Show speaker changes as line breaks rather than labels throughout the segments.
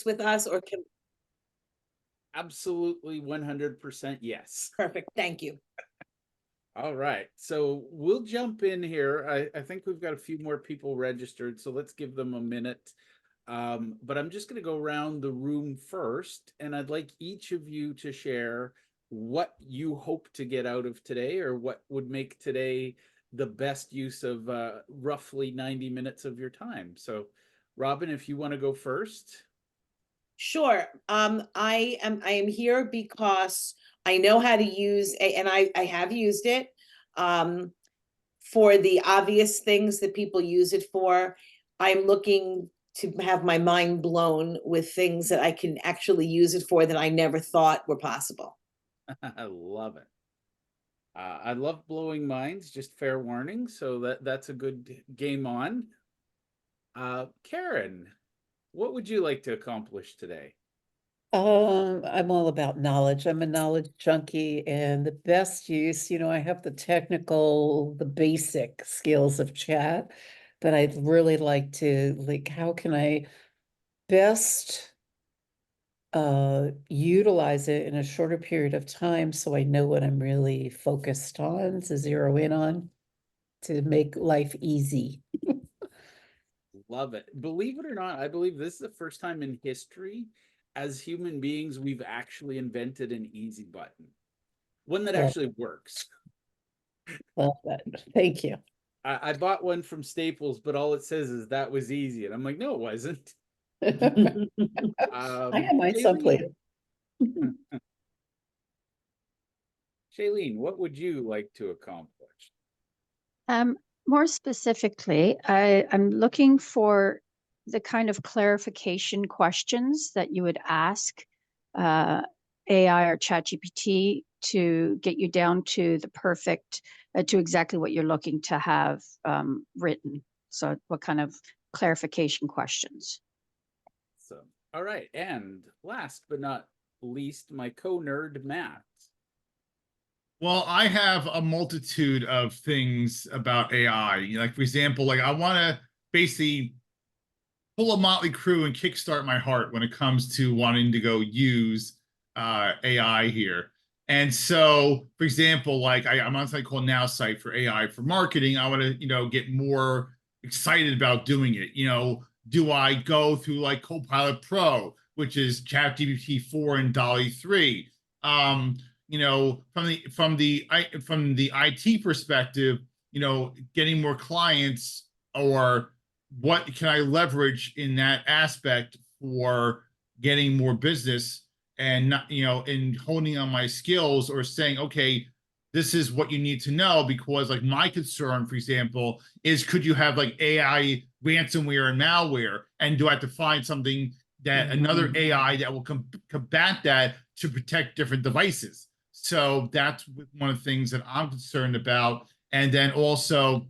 with us, or can,
Absolutely 100% yes.
perfect, thank you.
All right, so we'll jump in here. I think we've got a few more people registered, so let's give them a minute. But I'm just going to go around the room first, and I'd like each of you to share what you hope to get out of today, or what would make today the best use of roughly 90 minutes of your time. So, Robin, if you want to go first.
Sure. I am here because I know how to use and I have used it um for the obvious things that people use it for. I'm looking to have my mind blown with things that I can actually use it for that I never thought were possible.
I love it. I love blowing minds, just fair warning. So that's a good game on. Karen, what would you like to accomplish today?
I'm all about knowledge. I'm a knowledge junkie, and the best use, I have the basic skills of chat, but I'd really like to, like, how can I best utilize it in a shorter period of time so I know what I'm really focused on to zero in on to make life easy.
Love it. Believe it or not, I believe this is the first time in history as human beings we've actually invented an easy button, one that
Love,
actually works.
love that. Thank you.
I bought one from Staples, but all it says is that was easy. And I'm like, no, it wasn't.
I have mine someplace.
Shailene, Shailene, what would you like to accomplish?
Um, More specifically, I'm looking for the kind of clarification questions that you would ask AI or ChatGPT to get you down to the perfect, to exactly what you're looking to have written. So, what kind of clarification questions?
So, all right. And last but not least, my co-nerd, Matt.
Well, I have a multitude of things about AI. Like, for example, like I want to basically pull a motley crew and kickstart my heart when it comes to wanting to go use AI here. And so, for example, like I'm on something called Now Site for AI for marketing. I want to, get more excited about doing it. Do I go through like Copilot Pro, which is ChatGPT 4 and DALL-E 3? From the IT perspective, getting more clients, or what can I leverage in that aspect for getting more business, and not, in honing on my skills, or saying, okay, this is what you need to know, because like my concern, for example, is could you have like AI ransomware and malware, and do I have to find something that another AI that will combat that to protect different devices? So that's one of the things that I'm concerned about. And then also,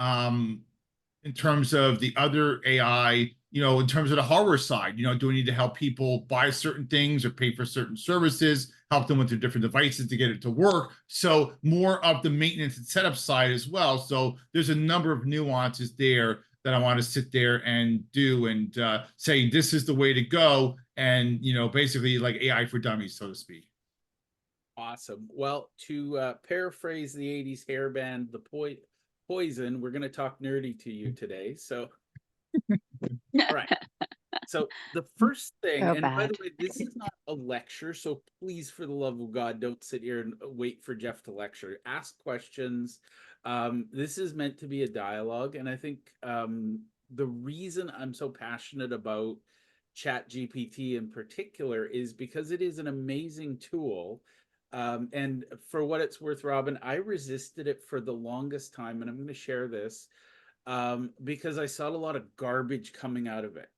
in terms of the other AI, in terms of the hardware side, do we need to help people buy certain things or pay for certain services, help them with their different devices to get it to work? So more of the maintenance and setup side as well. So there's a number of nuances there that I want to sit there and do, and say this is the way to go, and basically like AI for dummies, so to speak.
Awesome. Well, to paraphrase the 80s hair band, the Poison, we're going to talk nerdy to you today. So, all right. So the first thing,
So
and by the
bad.
way, this is not a lecture, so please, for the love of God, don't sit here and wait for Jeff to lecture. Ask questions. This is meant to be a dialogue, and I think the reason I'm so passionate about ChatGPT in particular is because it is an amazing tool. And for what it's worth, Robin, I resisted it for the longest time, and I'm going to share this because I saw a lot of garbage coming out of it.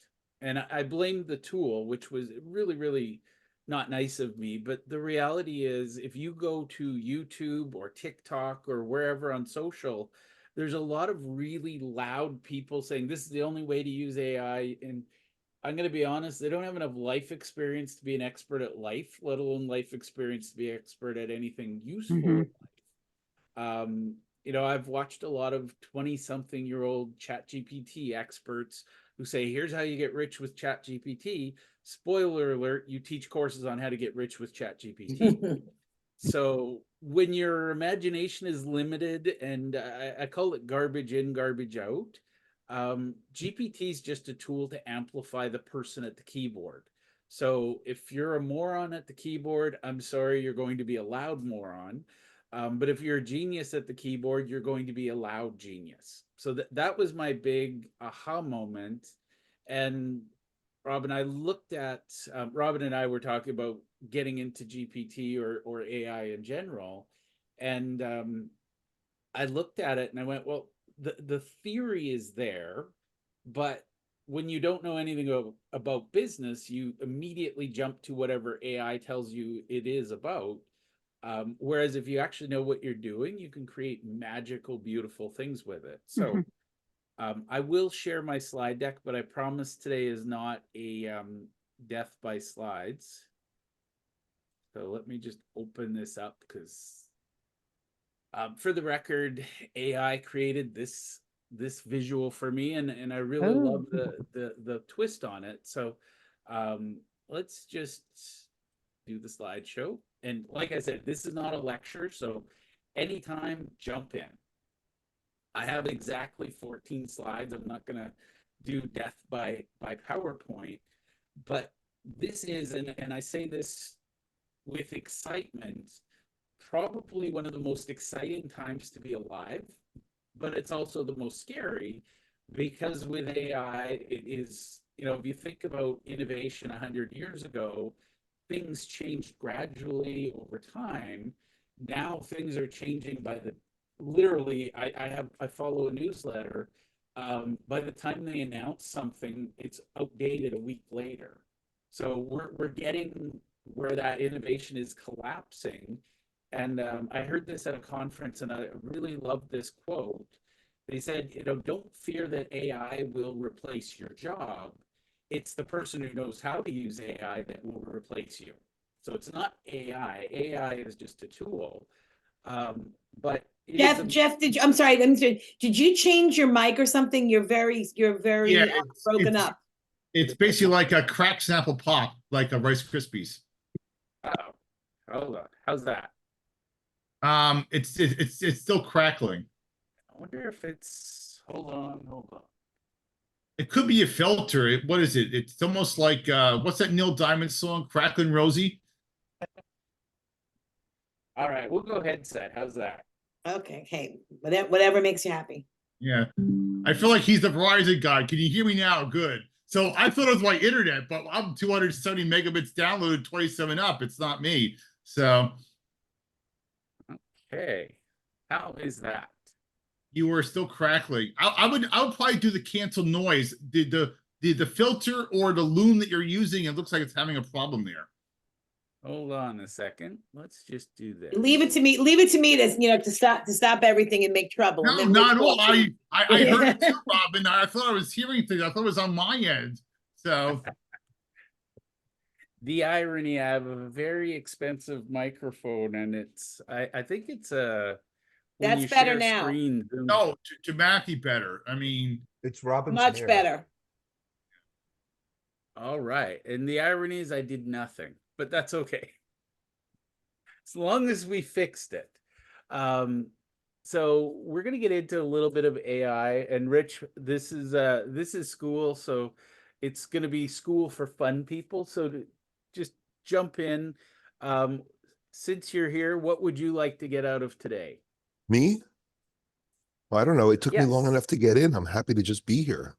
And I blamed the tool, which was really, really not nice of me. But the reality is, if you go to YouTube or TikTok or wherever on social, there's a lot of really loud people saying this is the only way to use AI. And I'm going to be honest, they don't have enough life experience to be an expert at life, let alone life experience to be expert at anything useful in life. I've watched a lot of 20-something-year-old ChatGPT experts who say, here's how you get rich with ChatGPT. Spoiler alert, you teach courses on how to get rich with ChatGPT. So when your imagination is limited, and I call it garbage in, garbage out, GPT is just a tool to amplify the person at the keyboard. So if you're a moron at the keyboard, I'm sorry, you're going to be a loud moron. But if you're a genius at the keyboard, you're going to be a loud genius. So that was my big aha moment. And Robin, I looked at, Robin and I were talking about getting into GPT or AI in general. And I looked at it and I went, well, the theory is there, but when you don't know anything about business, you immediately jump to whatever AI tells you it is about. Whereas if you actually know what you're doing, you can create magical, beautiful things with it. So I will share my slide deck, but I promise today is not a death by slides. So let me just open this up because for the record, AI created this visual for me, and I really love the twist on it. So let's just do the slideshow. And like I said, this is not a lecture, so anytime, jump in. I have exactly 14 slides. I'm not going to do death by PowerPoint, but this is, and I say this with excitement, probably one of the most exciting times to be alive, but it's also the most scary because with AI, it is, if you think about innovation 100 years ago, things changed gradually over time. Now things are changing by the literally. I follow a newsletter. By the time they announce something, it's outdated a week later. So we're getting where that innovation is collapsing. And I heard this at a conference, and I really loved this quote. They said, don't fear that AI will replace your job. It's the person who knows how to use AI that will replace you. So it's not AI. AI is just a tool. But
Jeff, I'm sorry, did you change your mic or something? You're very
Yeah,
broken up.
It's basically like a cracked Snapple Pop, like a Rice Krispies.
Oh, hold on. How's that?
It's still crackling.
I wonder if it's. Hold on.
It could be a filter. What is it? It's almost like what's that Neil Diamond song, Cracklin' Rosie?
All right, we'll go headset. How's that?
Okay, hey, whatever makes you happy.
Yeah. I feel like he's the Verizon guy. Can you hear me now? Good. So I thought it was my internet, but I'm 270 megabits downloaded, 27 up. It's not me. So
okay, how is that?
You were still crackling. I would probably do the cancel noise. The filter or the loom that you're using, it looks like it's having a problem there.
Hold on a second. Let's just do this.
Leave it to me to stop everything and make trouble.
No, not at all. I heard it too, Robin. I thought I was hearing things. I thought it was on my end. So
the irony, I have a very expensive microphone, and I think it's a
that's better now.
Screen,
no, dramatically better. I mean,
it's Robin's
much
hair.
better.
All right, and the irony is I did nothing, but that's okay. As long as we fixed it. So we're going to get into a little bit of AI, and Rich, this is school, so it's going to be school for fun people. So to just jump in. Since you're here, what would you like to get out of today?
Me? Well, I don't know. It took me long
Yes.
enough to get in. I'm happy to just be here.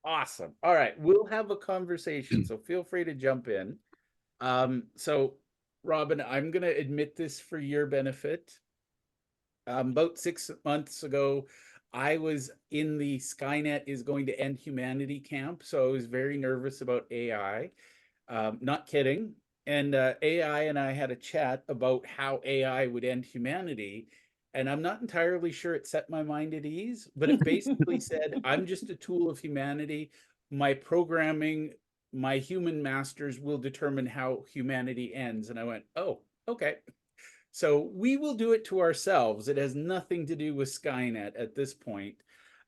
Awesome. All right, we'll have a conversation, so feel free to jump in. So Robin, I'm going to admit this for your benefit. About 6 months ago, I was in the Skynet is going to end humanity camp, so I was very nervous about AI. Not kidding. And AI and I had a chat about how AI would end humanity. And I'm not entirely sure it set my mind at ease, but it basically said, I'm just a tool of humanity. My programming, my human masters will determine how humanity ends. And I went, oh, okay. So we will do it to ourselves. It has nothing to do with Skynet at this point.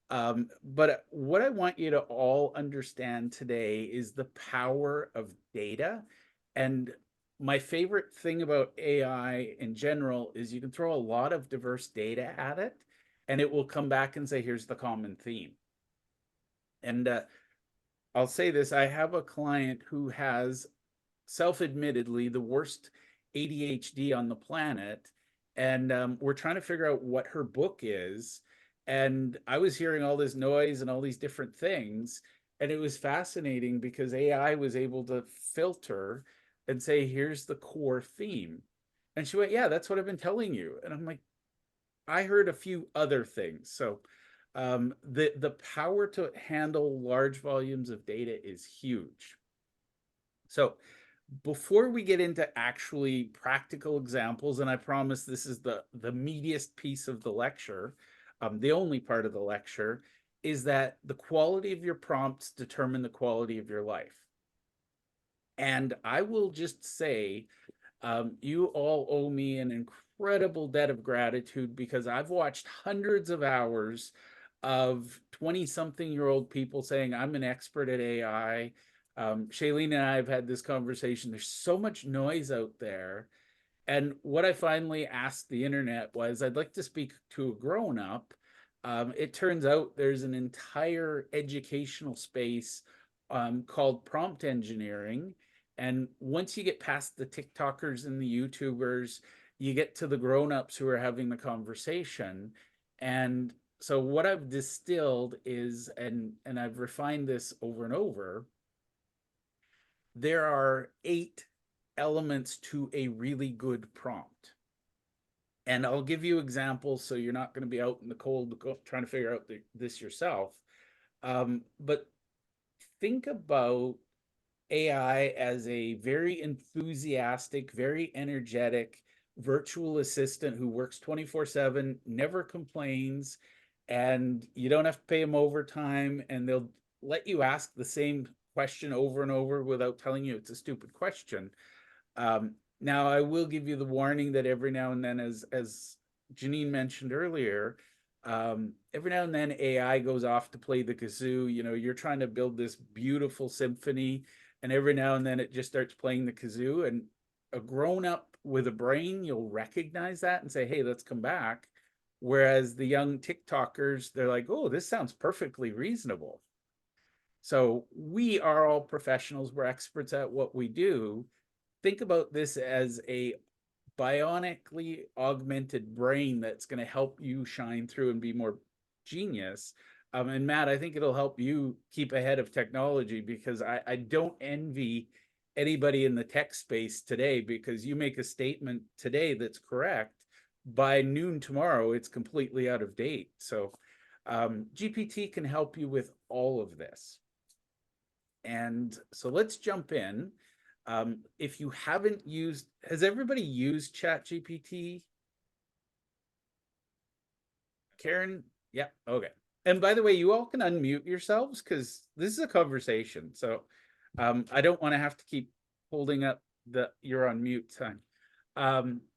But what I want you to all understand today is the power of data. And my favorite thing about AI in general is you can throw a lot of diverse data at it, and it will come back and say, here's the common theme. And I'll say this, I have a client who has self-admittedly the worst ADHD on the planet, and we're trying to figure out what her book is. And I was hearing all this noise and all these different things, and it was fascinating because AI was able to filter and say, here's the core theme. And she went, yeah, that's what I've been telling you. And I'm like, I heard a few other things. So the power to handle large volumes of data is huge. So before we get into actually practical examples, and I promise this is the meatiest piece of the lecture, the only part of the lecture, is that the quality of your prompts determine the quality of your life. And I will just say, you all owe me an incredible debt of gratitude because I've watched hundreds of hours of 20-something-year-old people saying, I'm an expert at AI. Shailene and I have had this conversation. There's so much noise out there. And what I finally asked the internet was, I'd like to speak to a grown-up. It turns out there's an entire educational space called prompt engineering. And once you get past the TikTokers and the YouTubers, you get to the grown-ups who are having the conversation. And so what I've distilled is, and I've refined this over and over, there are 8 elements to a really good prompt. And I'll give you examples so you're not going to be out in the cold trying to figure out this yourself. But think about AI as a very enthusiastic, very energetic virtual assistant who works 24/7, never complains, and you don't have to pay them overtime, and they'll let you ask the same question over and over without telling you it's a stupid question. Now, I will give you the warning that every now and then, as Janine mentioned earlier, every now and then AI goes off to play the kazoo. You know, you're trying to build this beautiful symphony, and every now and then it just starts playing the kazoo. And a grown-up with a brain, you'll recognize that and say, hey, let's come back. Whereas the young TikTokers, they're like, oh, this sounds perfectly reasonable. So we are all professionals. We're experts at what we do. Think about this as a bionically augmented brain that's going to help you shine through and be more genius. And Matt, I think it'll help you keep ahead of technology because I don't envy anybody in the tech space today, because you make a statement today that's correct. By noon tomorrow, it's completely out of date. So GPT can help you with all of this. And so let's jump in. If you haven't used, has everybody used ChatGPT? Karen? Yeah, okay. And by the way, you all can unmute yourselves because this is a conversation. So I don't want to have to keep holding up the you're on mute sign.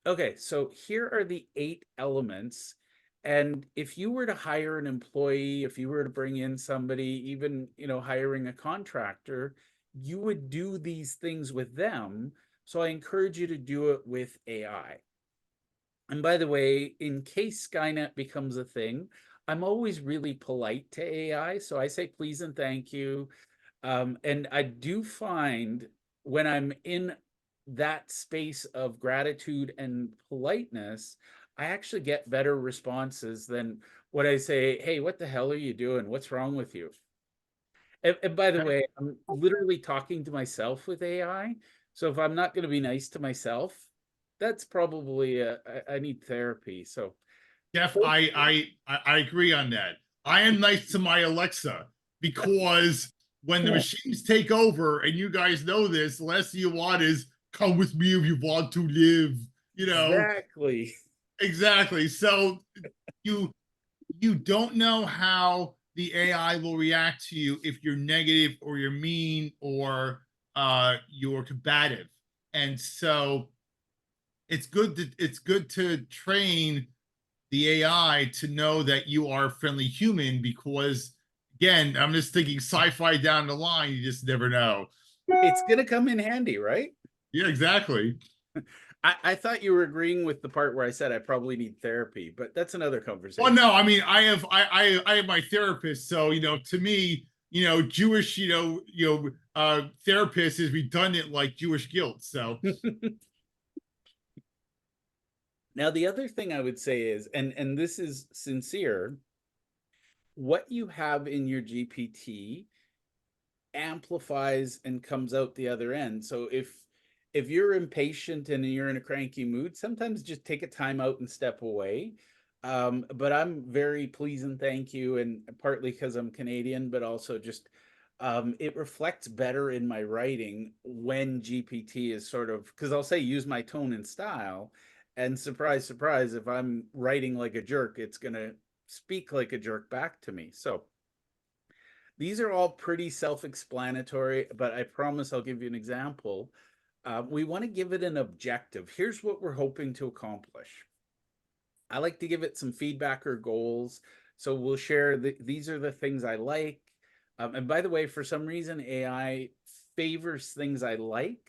Okay, so here are the 8 elements. And if you were to hire an employee, if you were to bring in somebody, even, you know, hiring a contractor, you would do these things with them. So I encourage you to do it with AI. And by the way, in case Skynet becomes a thing, I'm always really polite to AI. So I say please and thank you. And I do find when I'm in that space of gratitude and politeness, I actually get better responses than what I say, hey, what the hell are you doing? What's wrong with you? And by the way, I'm literally talking to myself with AI. So if I'm not going to be nice to myself, that's probably I need therapy. So
Jeff, I agree on that. I am nice to my Alexa because when the machines take over, and you guys know this, the last thing you want is come with me if you want to live. You know, exactly. So you don't know how the AI will react to you if you're negative or you're mean or you're combative, and so it's good to train the AI to know that you are a friendly human, because again, I'm just thinking sci-fi down the line, you just never know.
It's gonna come in handy, right?
Yeah, exactly.
I thought you were agreeing with the part where I said I probably need therapy, but that's another conversation.
Well, no, I mean, I have my therapist, so to me, Jewish, therapist is redundant like Jewish guilt. So
Now, the other thing I would say is, and this is sincere, what you have in your GPT amplifies and comes out the other end. So if you're impatient and you're in a cranky mood, sometimes just take a time out and step away. But I'm very pleased and thank you, and partly because I'm Canadian, but also just it reflects better in my writing when GPT is sort of, because I'll say use my tone and style, and surprise, surprise, if I'm writing like a jerk, it's gonna speak like a jerk back to me. So these are all pretty self-explanatory, but I promise I'll give you an example. We want to give it an objective. Here's what we're hoping to accomplish. I like to give it some feedback or goals. So we'll share these are the things I like. And by the way, for some reason, AI favors things I like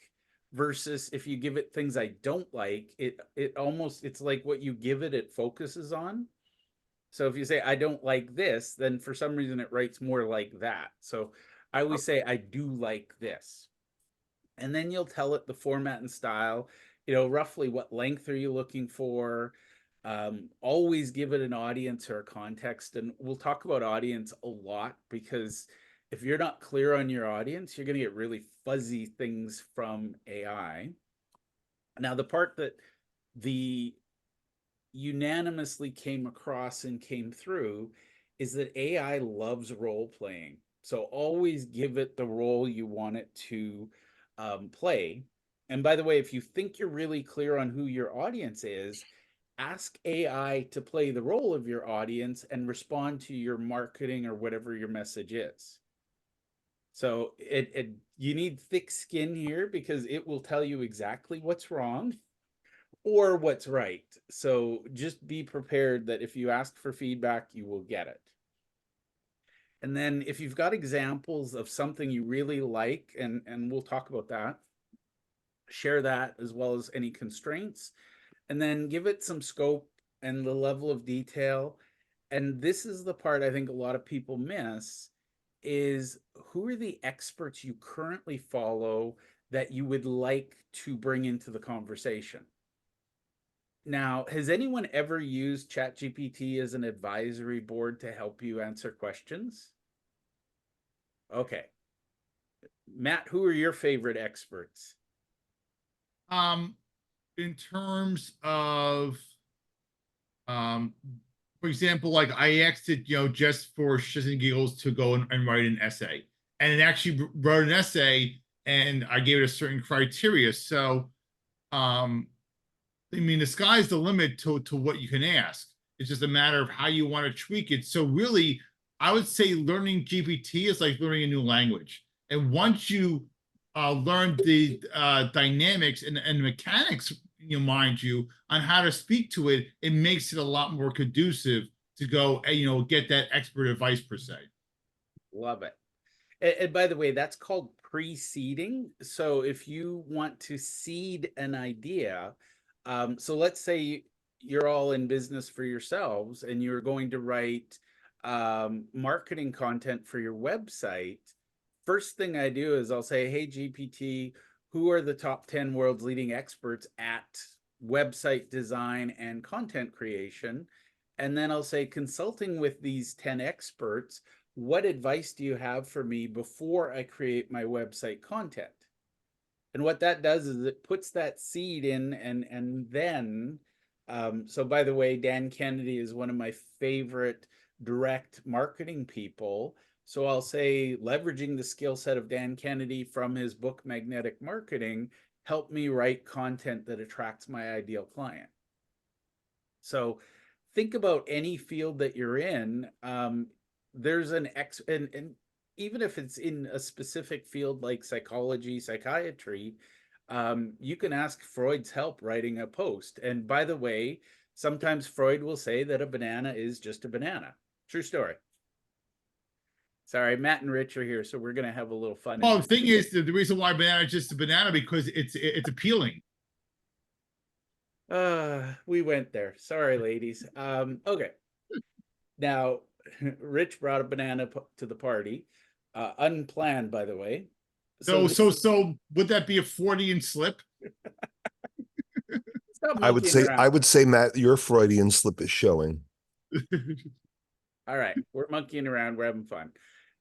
versus if you give it things I don't like, it almost, it's like what you give it, it focuses on. So if you say, I don't like this, then for some reason it writes more like that. So I always say, I do like this. And then you'll tell it the format and style, roughly what length are you looking for? Always give it an audience or a context. And we'll talk about audience a lot, because if you're not clear on your audience, you're going to get really fuzzy things from AI. Now, the part that the unanimously came across and came through is that AI loves role playing. So always give it the role you want it to play. And by the way, if you think you're really clear on who your audience is, ask AI to play the role of your audience and respond to your marketing or whatever your message is. So you need thick skin here, because it will tell you exactly what's wrong or what's right. So just be prepared that if you ask for feedback, you will get it. And then if you've got examples of something you really like, and we'll talk about that, share that as well as any constraints, and then give it some scope and the level of detail. And this is the part I think a lot of people miss, is who are the experts you currently follow that you would like to bring into the conversation? Now, has anyone ever used ChatGPT as an advisory board to help you answer questions? Okay. Matt, who are your favorite experts?
in terms of for example, like I asked it, just for shits and giggles to go and write an essay, and it actually wrote an essay, and I gave it a certain criteria. So I mean, the sky's the limit to what you can ask. It's just a matter of how you want to tweak it. So really, I would say learning GPT is like learning a new language. And once you learn the dynamics and mechanics, mind you, on how to speak to it, it makes it a lot more conducive to go, get that expert advice per se.
Love it. And by the way, that's called pre-seeding. So if you want to seed an idea, so let's say you're all in business for yourselves and you're going to write marketing content for your website. First thing I do is I'll say, hey, GPT, who are the top 10 world's leading experts at website design and content creation? And then I'll say, consulting with these 10 experts, what advice do you have for me before I create my website content? And what that does is it puts that seed in, and then so by the way, Dan Kennedy is one of my favorite direct marketing people. So I'll say, leveraging the skill set of Dan Kennedy from his book Magnetic Marketing, help me write content that attracts my ideal client. So think about any field that you're in. There's an and even if it's in a specific field like psychology, psychiatry, you can ask Freud's help writing a post. And by the way, Sometimes Freud will say that a banana is just a banana. True story. Sorry, Matt and Rich are here, so we're gonna have a little fun.
Well, the thing is, the reason why banana is just a banana because it's appealing.
We went there. Sorry, ladies. Okay. Now, Rich brought a banana to the party, unplanned, by the way.
So
this is-
so would that be a Freudian slip?
stop monkeying around.
I would say, Matt, your Freudian slip is showing.
All right, we're monkeying around. We're having fun.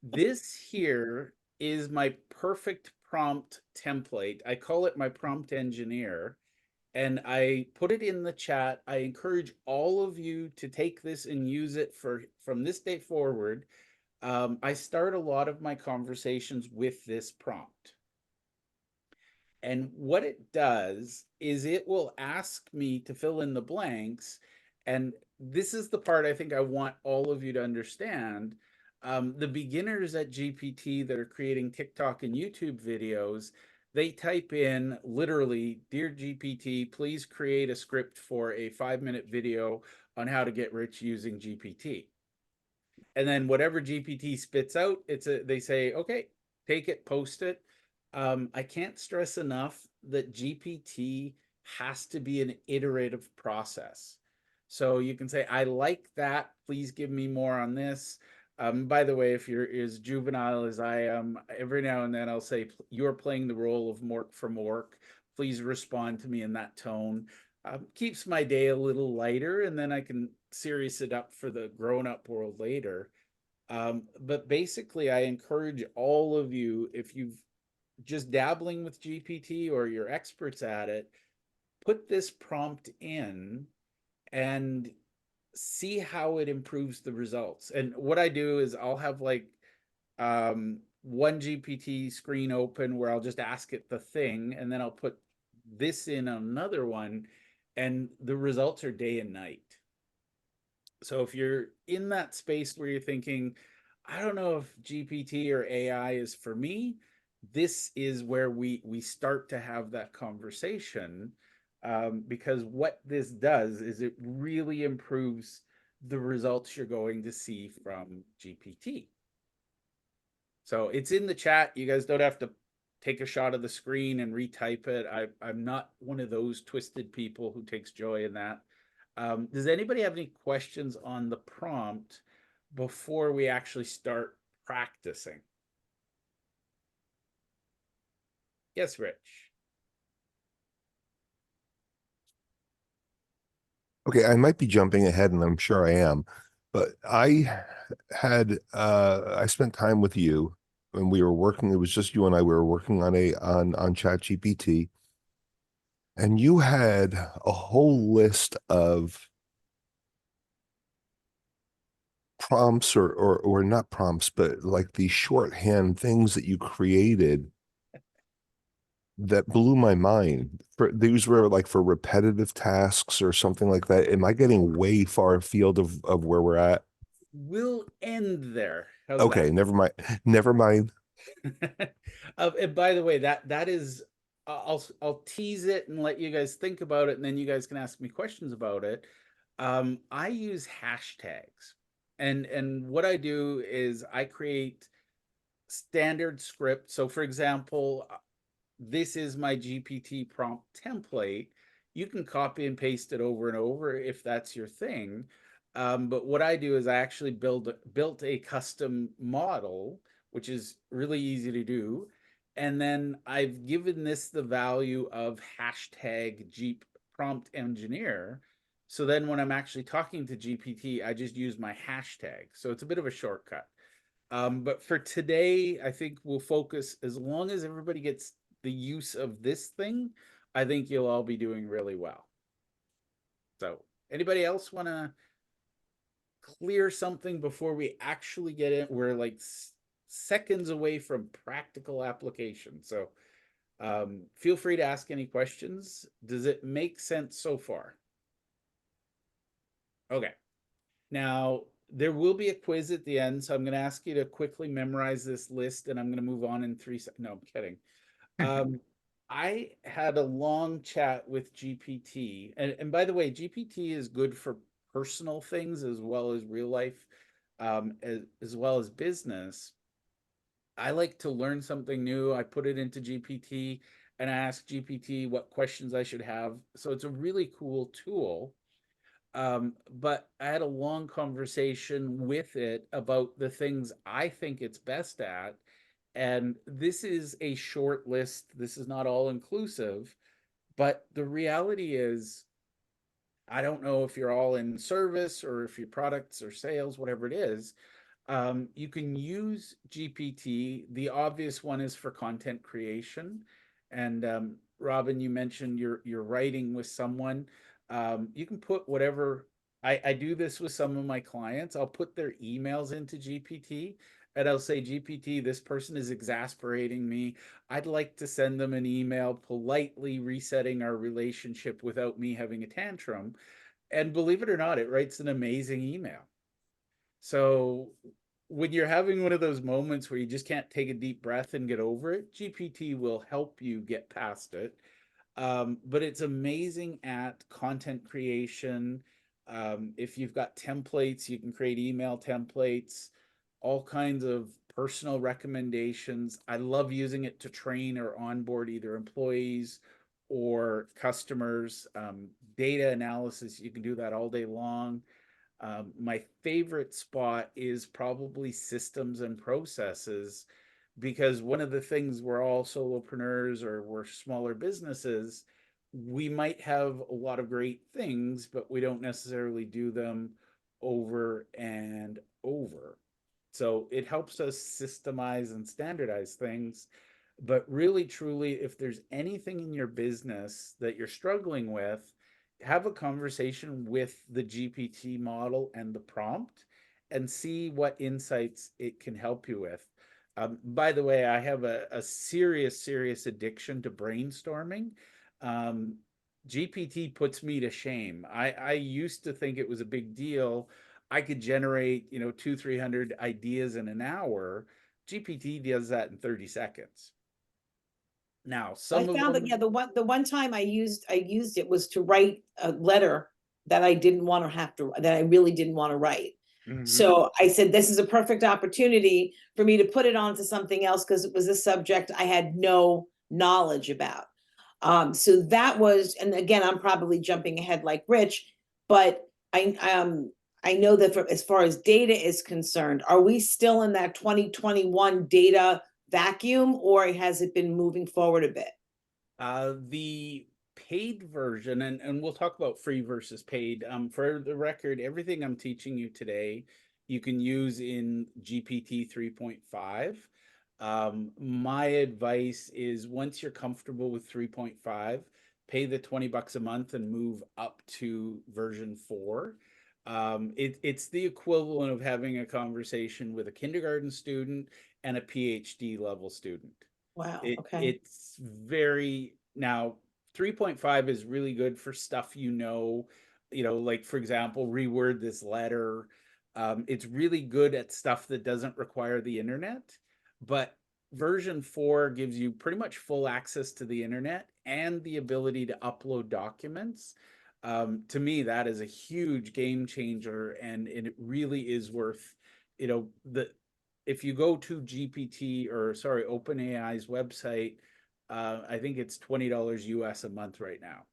This here is my perfect prompt template. I call it my prompt engineer, and I put it in the chat. I encourage all of you to take this and use it from this day forward. I start a lot of my conversations with this prompt. And what it does is it will ask me to fill in the blanks. And this is the part I think I want all of you to understand. The beginners at GPT that are creating TikTok and YouTube videos, they type in literally, "Dear GPT, please create a script for a 5-minute video on how to get rich using GPT." And then whatever GPT spits out, they say, "Okay, take it, post it." I can't stress enough that GPT has to be an iterative process. So you can say, "I like that. Please give me more on this." By the way, if you're as juvenile as I am, every now and then I'll say, "You're playing the role of Mork from Ork. Please respond to me in that tone." Keeps my day a little lighter, and then I can serious it up for the grown-up world later. But basically, I encourage all of you, if you've just dabbling with GPT or you're experts at it, put this prompt in and see how it improves the results. And what I do is I'll have like one GPT screen open where I'll just ask it the thing, and then I'll put this in another one, and the results are day and night. So if you're in that space where you're thinking, "I don't know if GPT or AI is for me," this is where we start to have that conversation, because what this does is it really improves the results you're going to see from GPT. So it's in the chat. You guys don't have to take a shot of the screen and retype it. I'm not one of those twisted people who takes joy in that. Does anybody have any questions on the prompt before we actually start practicing? Yes, Rich.
Okay, I might be jumping ahead, and I'm sure I am, but I spent time with you when we were working. It was just you and I. We were working on ChatGPT, and you had a whole list of prompts or not prompts, but like these shorthand things that you created that blew my mind. These were like for repetitive tasks or something like that. Am I getting way far afield of where we're at?
We'll end there. How's
Okay,
that?
never mind. Never mind.
And by the way, that is, I'll tease it and let you guys think about it, and then you guys can ask me questions about it. I use hashtags, and what I do is I create standard script. So, for example, this is my GPT prompt template. You can copy and paste it over and over if that's your thing. But what I do is I actually built a custom model, which is really easy to do. And then I've given this the value of hashtag Jeep prompt engineer. So then when I'm actually talking to GPT, I just use my hashtag. So it's a bit of a shortcut. But for today, I think we'll focus, as long as everybody gets the use of this thing, I think you'll all be doing really well. So anybody else want to clear something before we actually get in? We're like seconds away from practical application. So feel free to ask any questions. Does it make sense so far? Okay. Now, there will be a quiz at the end, so I'm going to ask you to quickly memorize this list, and I'm going to move on in 3 seconds. No, I'm kidding. I had a long chat with GPT, and by the way, GPT is good for personal things as well as real life, as well as business. I like to learn something new. I put it into GPT and I ask GPT what questions I should have. So it's a really cool tool. But I had a long conversation with it about the things I think it's best at. And this is a short list. This is not all inclusive. But the reality is, I don't know if you're all in service or if your products or sales, whatever it is, you can use GPT. The obvious one is for content creation. And Robin, you mentioned you're writing with someone. You can put whatever. I do this with some of my clients. I'll put their emails into GPT and I'll say, GPT, this person is exasperating me. I'd like to send them an email politely resetting our relationship without me having a tantrum. And believe it or not, it writes an amazing email. So when you're having one of those moments where you just can't take a deep breath and get over it, GPT will help you get past it. But it's amazing at content creation. If you've got templates, you can create email templates, all kinds of personal recommendations. I love using it to train or onboard either employees or customers. Data analysis, you can do that all day long. My favorite spot is probably systems and processes, because one of the things, we're all solopreneurs or we're smaller businesses, we might have a lot of great things, but we don't necessarily do them over and over. So it helps us systemize and standardize things. But really, truly, if there's anything in your business that you're struggling with, have a conversation with the GPT model and the prompt and see what insights it can help you with. By the way, I have a serious addiction to brainstorming. Um, GPT puts me to shame. I used to think it was a big deal. I could generate, 300 ideas in an hour. GPT does that in 30 seconds. Now,
I
some of
found that, yeah,
them,
the one time I used it was to write a letter that I didn't want to have to, that I really didn't want to write.
Mhm.
So I said, this is a perfect opportunity for me to put it onto something else because it was a subject I had no knowledge about. So that was, and again, I'm probably jumping ahead like Rich, but I know that as far as data is concerned, are we still in that 2021 data vacuum, or has it been moving forward a bit?
The paid version, and we'll talk about free versus paid. For the record, everything I'm teaching you today, you can use in GPT 3.5. My advice is, once you're comfortable with 3.5, pay the $20 a month and move up to version 4. It's the equivalent of having a conversation with a kindergarten student and a PhD level student.
Wow,
It
okay.
it's very now 3.5 is really good for stuff, like for example, reword this letter. It's really good at stuff that doesn't require the internet, but version 4 gives you pretty much full access to the internet and the ability to upload documents. To me, that is a huge game changer, and it really is worth, the if you go to GPT, or sorry, OpenAI's website, I think it's $20 US a month right now.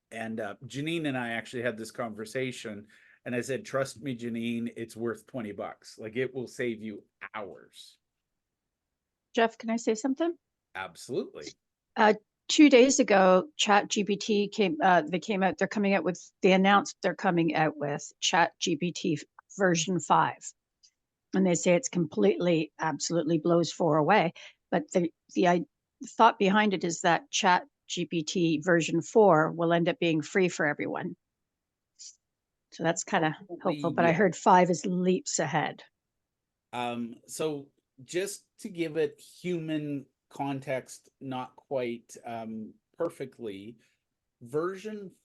And Janine and I actually had this conversation, and I said, "Trust me, Janine, it's worth $20. Like, it will save you hours."
Jeff, can I say something?
Absolutely.
2 days ago, they announced they're coming out with ChatGPT version 5. And they say it's absolutely blows 4 away. But the thought behind it is that ChatGPT version 4 will end up being free for everyone. So that's kind of hopeful, but I
Yeah.
heard 5 is leaps ahead.
So just to give it human context, not quite perfectly, version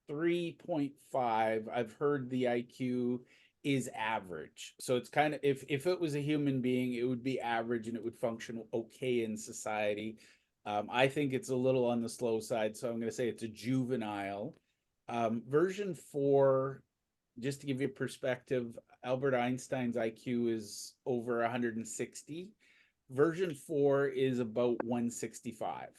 3.5, I've heard the IQ is average. So it's kind of, if it was a human being, it would be average and it would function okay in society. I think it's a little on the slow side, so I'm going to say it's a juvenile. Version 4, just to give you perspective, Albert Einstein's IQ is over 160. Version 4 is about 165.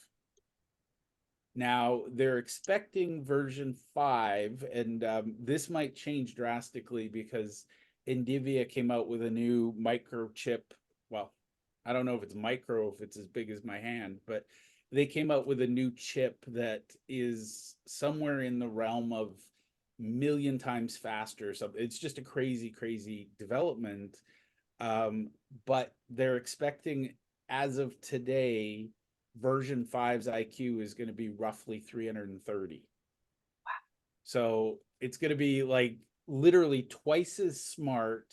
Now they're expecting version 5, and this might change drastically because NVIDIA came out with a new microchip. Well, I don't know if it's micro, if it's as big as my hand, but they came out with a new chip that is somewhere in the realm of million times faster. So it's just a crazy, crazy development. But they're expecting, as of today, version 5's IQ is going to be roughly 330. Wow. So it's going to be like literally twice as smart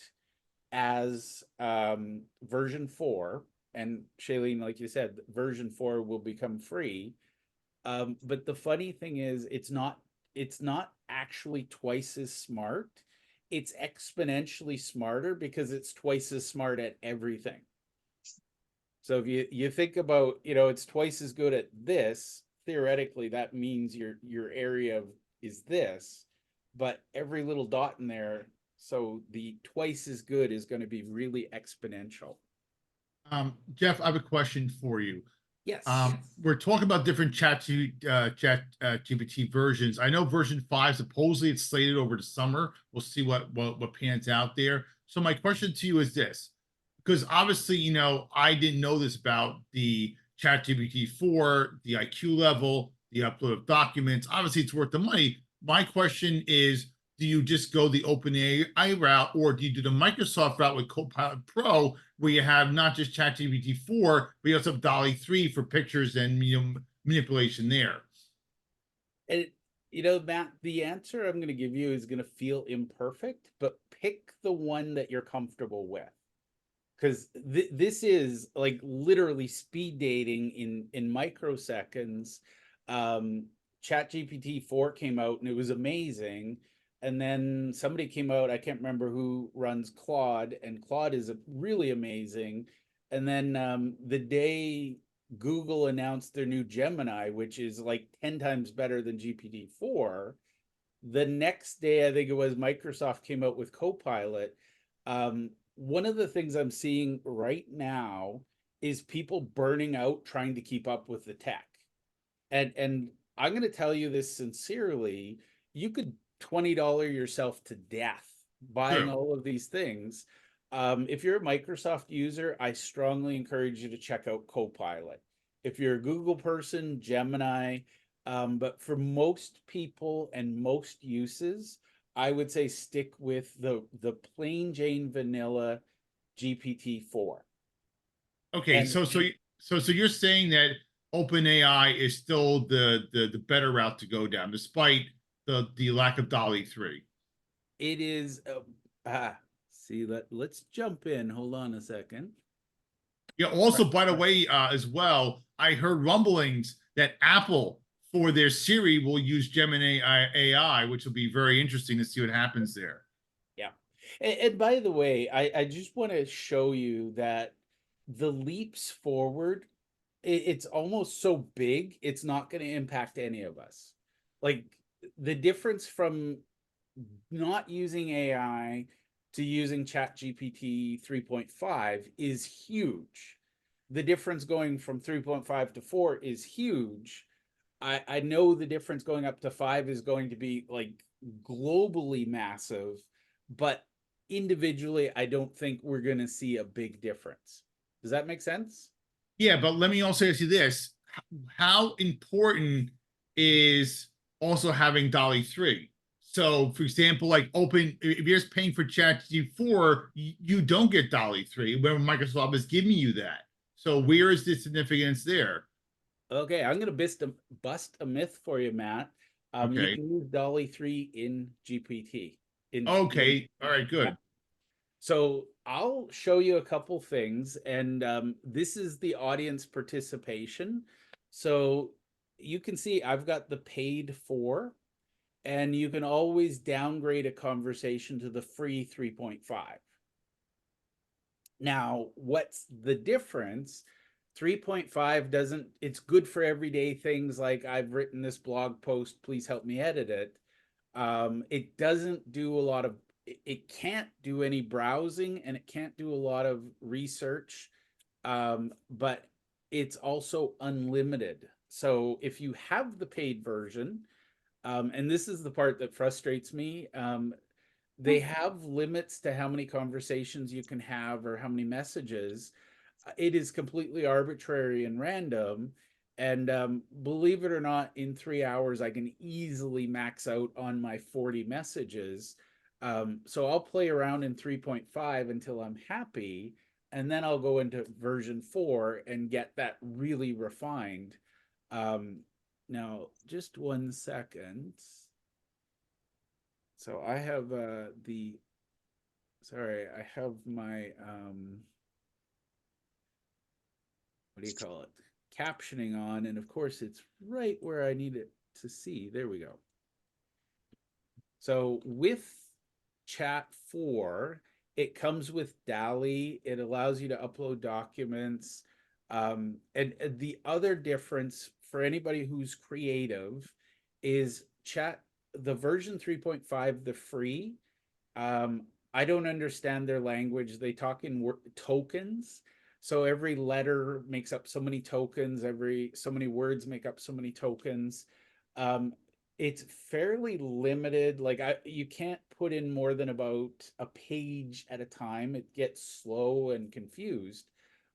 as version 4. And Shailene, like you said, version 4 will become free. But the funny thing is, it's not actually twice as smart. It's exponentially smarter because it's twice as smart at everything. So if you think about, it's twice as good at this, theoretically, that means your area is this, but every little dot in there, so the twice as good is going to be really exponential.
Jeff, I have a question for you.
Yes.
We're talking about different GPT versions. I know version 5 supposedly it's slated over the summer. We'll see what pans out there. So my question to you is this, because obviously, I didn't know this about the ChatGPT 4, the IQ level, the upload of documents. Obviously, it's worth the money. My question is, do you just go the OpenAI route, or do you do the Microsoft route with Copilot Pro, where you have not just ChatGPT 4, but you also have DALL-E 3 for pictures and manipulation there?
And Matt, the answer I'm going to give you is going to feel imperfect, but pick the one that you're comfortable with. Because this is like literally speed dating in microseconds. ChatGPT 4 came out and it was amazing. And then somebody came out, I can't remember who runs Claude, and Claude is really amazing. And then the day Google announced their new Gemini, which is like 10 times better than GPT-4, the next day, I think it was, Microsoft came out with Copilot. One of the things I'm seeing right now is people burning out trying to keep up with the tech. And I'm going to tell you this sincerely, you could $20 yourself to death buying all of these things. If you're a Microsoft user, I strongly encourage you to check out Copilot. If you're a Google person, Gemini. But for most people and most uses, I would say stick with the plain Jane vanilla GPT-4.
Okay,
And
so you're saying that OpenAI is still the better route to go down, despite the lack of DALL-E 3.
it is see, let's jump in. Hold on a second.
Yeah, also, by the way, as well, I heard rumblings that Apple, for their Siri, will use Gemini AI, which will be very interesting to see what happens there.
Yeah. And by the way, I just want to show you that the leaps forward, it's almost so big, it's not going to impact any of us. Like the difference from not using AI to using ChatGPT 3.5 is huge. The difference going from 3.5 to 4 is huge. I know the difference going up to 5 is going to be like globally massive, but individually, I don't think we're going to see a big difference. Does that make sense?
Yeah, but let me also ask you this. How important is also having DALL-E 3? So, for example, like if you're just paying for ChatGPT 4, you don't get DALL-E 3, where Microsoft is giving you that. So where is the significance there?
Okay, I'm going to bust a myth for you, Matt. You
Okay.
can use DALL-E 3 in GPT.
Okay. All right, good.
So I'll show you a couple things, and this is the audience participation. So you can see I've got the paid 4, and you can always downgrade a conversation to the free 3.5. Now, what's the difference? 3.5 doesn't, it's good for everyday things like I've written this blog post, please help me edit it. It doesn't do a lot of, it can't do any browsing and it can't do a lot of research. But it's also unlimited. So if you have the paid version, and this is the part that frustrates me, they have limits to how many conversations you can have or how many messages. It is completely arbitrary and random. And believe it or not, in 3 hours, I can easily max out on my 40 messages. So I'll play around in 3.5 until I'm happy. And then I'll go into version 4 and get that really refined. Now, just 1 second. So I have sorry, I have my, what do you call it? Captioning on, and of course it's right where I need it to see. There we go. So with Chat 4, it comes with DALL-E. It allows you to upload documents. And the other difference for anybody who's creative is the version 3.5, the free. I don't understand their language. They talk in tokens. So every letter makes up so many tokens, so many words make up so many tokens. It's fairly limited. Like you can't put in more than about a page at a time. It gets slow and confused.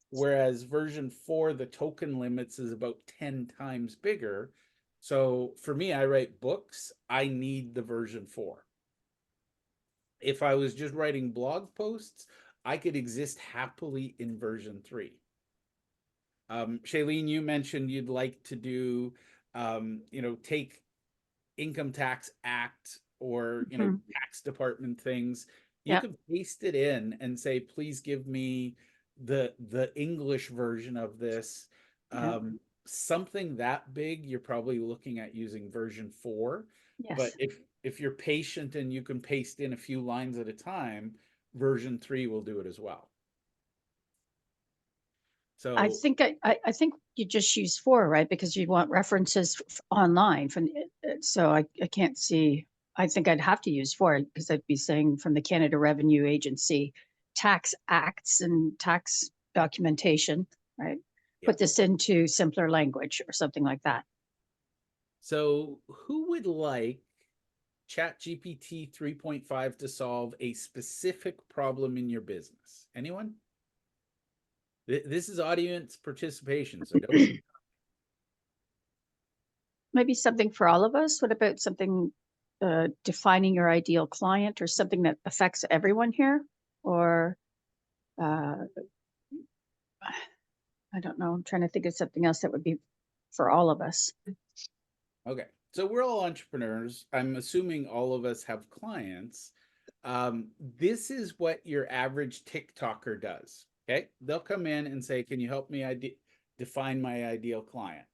Whereas version 4, the token limits is about 10 times bigger. So for me, I write books. I need the version 4. If I was just writing blog posts, I could exist happily in version 3. Shailene, you mentioned you'd like to do, take income tax act or, tax department things. You
Yep.
can paste it in and say, please give me the English version of this.
Yep.
Something that big, you're probably looking at using version 4. But
Yes.
if you're patient and you can paste in a few lines at a time, version 3 will do it as well.
I
So
think I think you just use 4, right? Because you want references online from, so I can't see. I think I'd have to use 4 because I'd be saying from the Canada Revenue Agency, tax acts and tax documentation, right?
yeah.
Put this into simpler language or something like that.
So who would like ChatGPT 3.5 to solve a specific problem in your business? Anyone? This is audience participation, so don't.
Maybe something for all of us. What about something defining your ideal client or something that affects everyone here? Or I don't know. I'm trying to think of something else that would be for all of us.
Okay, so we're all entrepreneurs. I'm assuming all of us have clients. This is what your average TikToker does. Okay, they'll come in and say, "Can you help me define my ideal client?"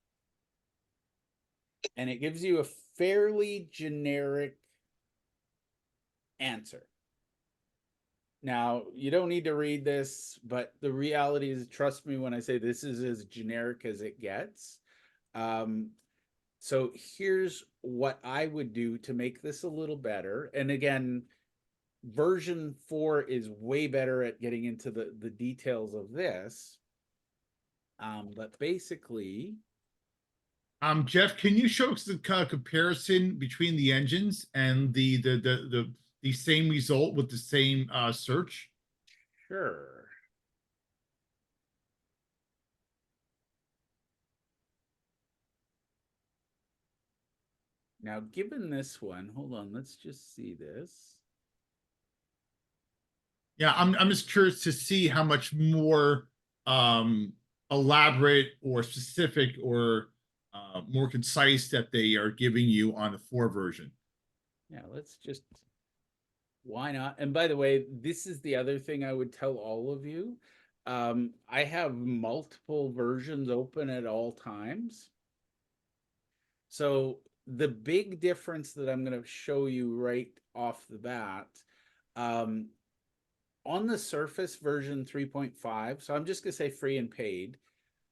And it gives you a fairly generic answer. Now, you don't need to read this, but the reality is, trust me when I say this is as generic as it gets. So here's what I would do to make this a little better. And again, version 4 is way better at getting into the details of this. But basically,
Jeff, can you show us the kind of comparison between the engines and the same result with the same search?
sure. Now, given this one, hold on, let's just see this.
Yeah, I'm just curious to see how much more elaborate or specific or more concise that they are giving you on the 4 version.
Yeah, let's just, why not? And by the way, this is the other thing I would tell all of you. I have multiple versions open at all times. So the big difference that I'm going to show you right off the bat, on the surface version 3.5, so I'm just going to say free and paid.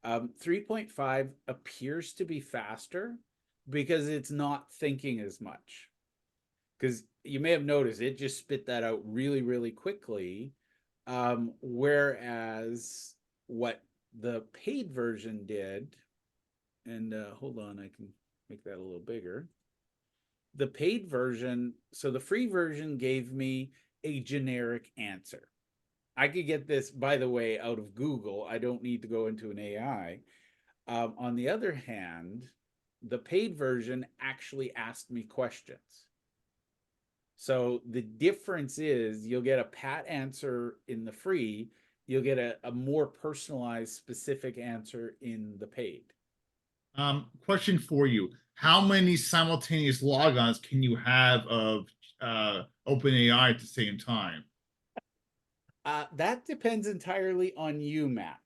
3.5 appears to be faster because it's not thinking as much. Because you may have noticed it just spit that out really, really quickly. Whereas what the paid version did, and hold on, I can make that a little bigger. The paid version, so the free version gave me a generic answer. I could get this, by the way, out of Google. I don't need to go into an AI. On the other hand, the paid version actually asked me questions. So the difference is you'll get a pat answer in the free, you'll get a more personalized, specific answer in the paid.
Question for you. How many simultaneous logons can you have of OpenAI at the same time?
That depends entirely on you, Matt.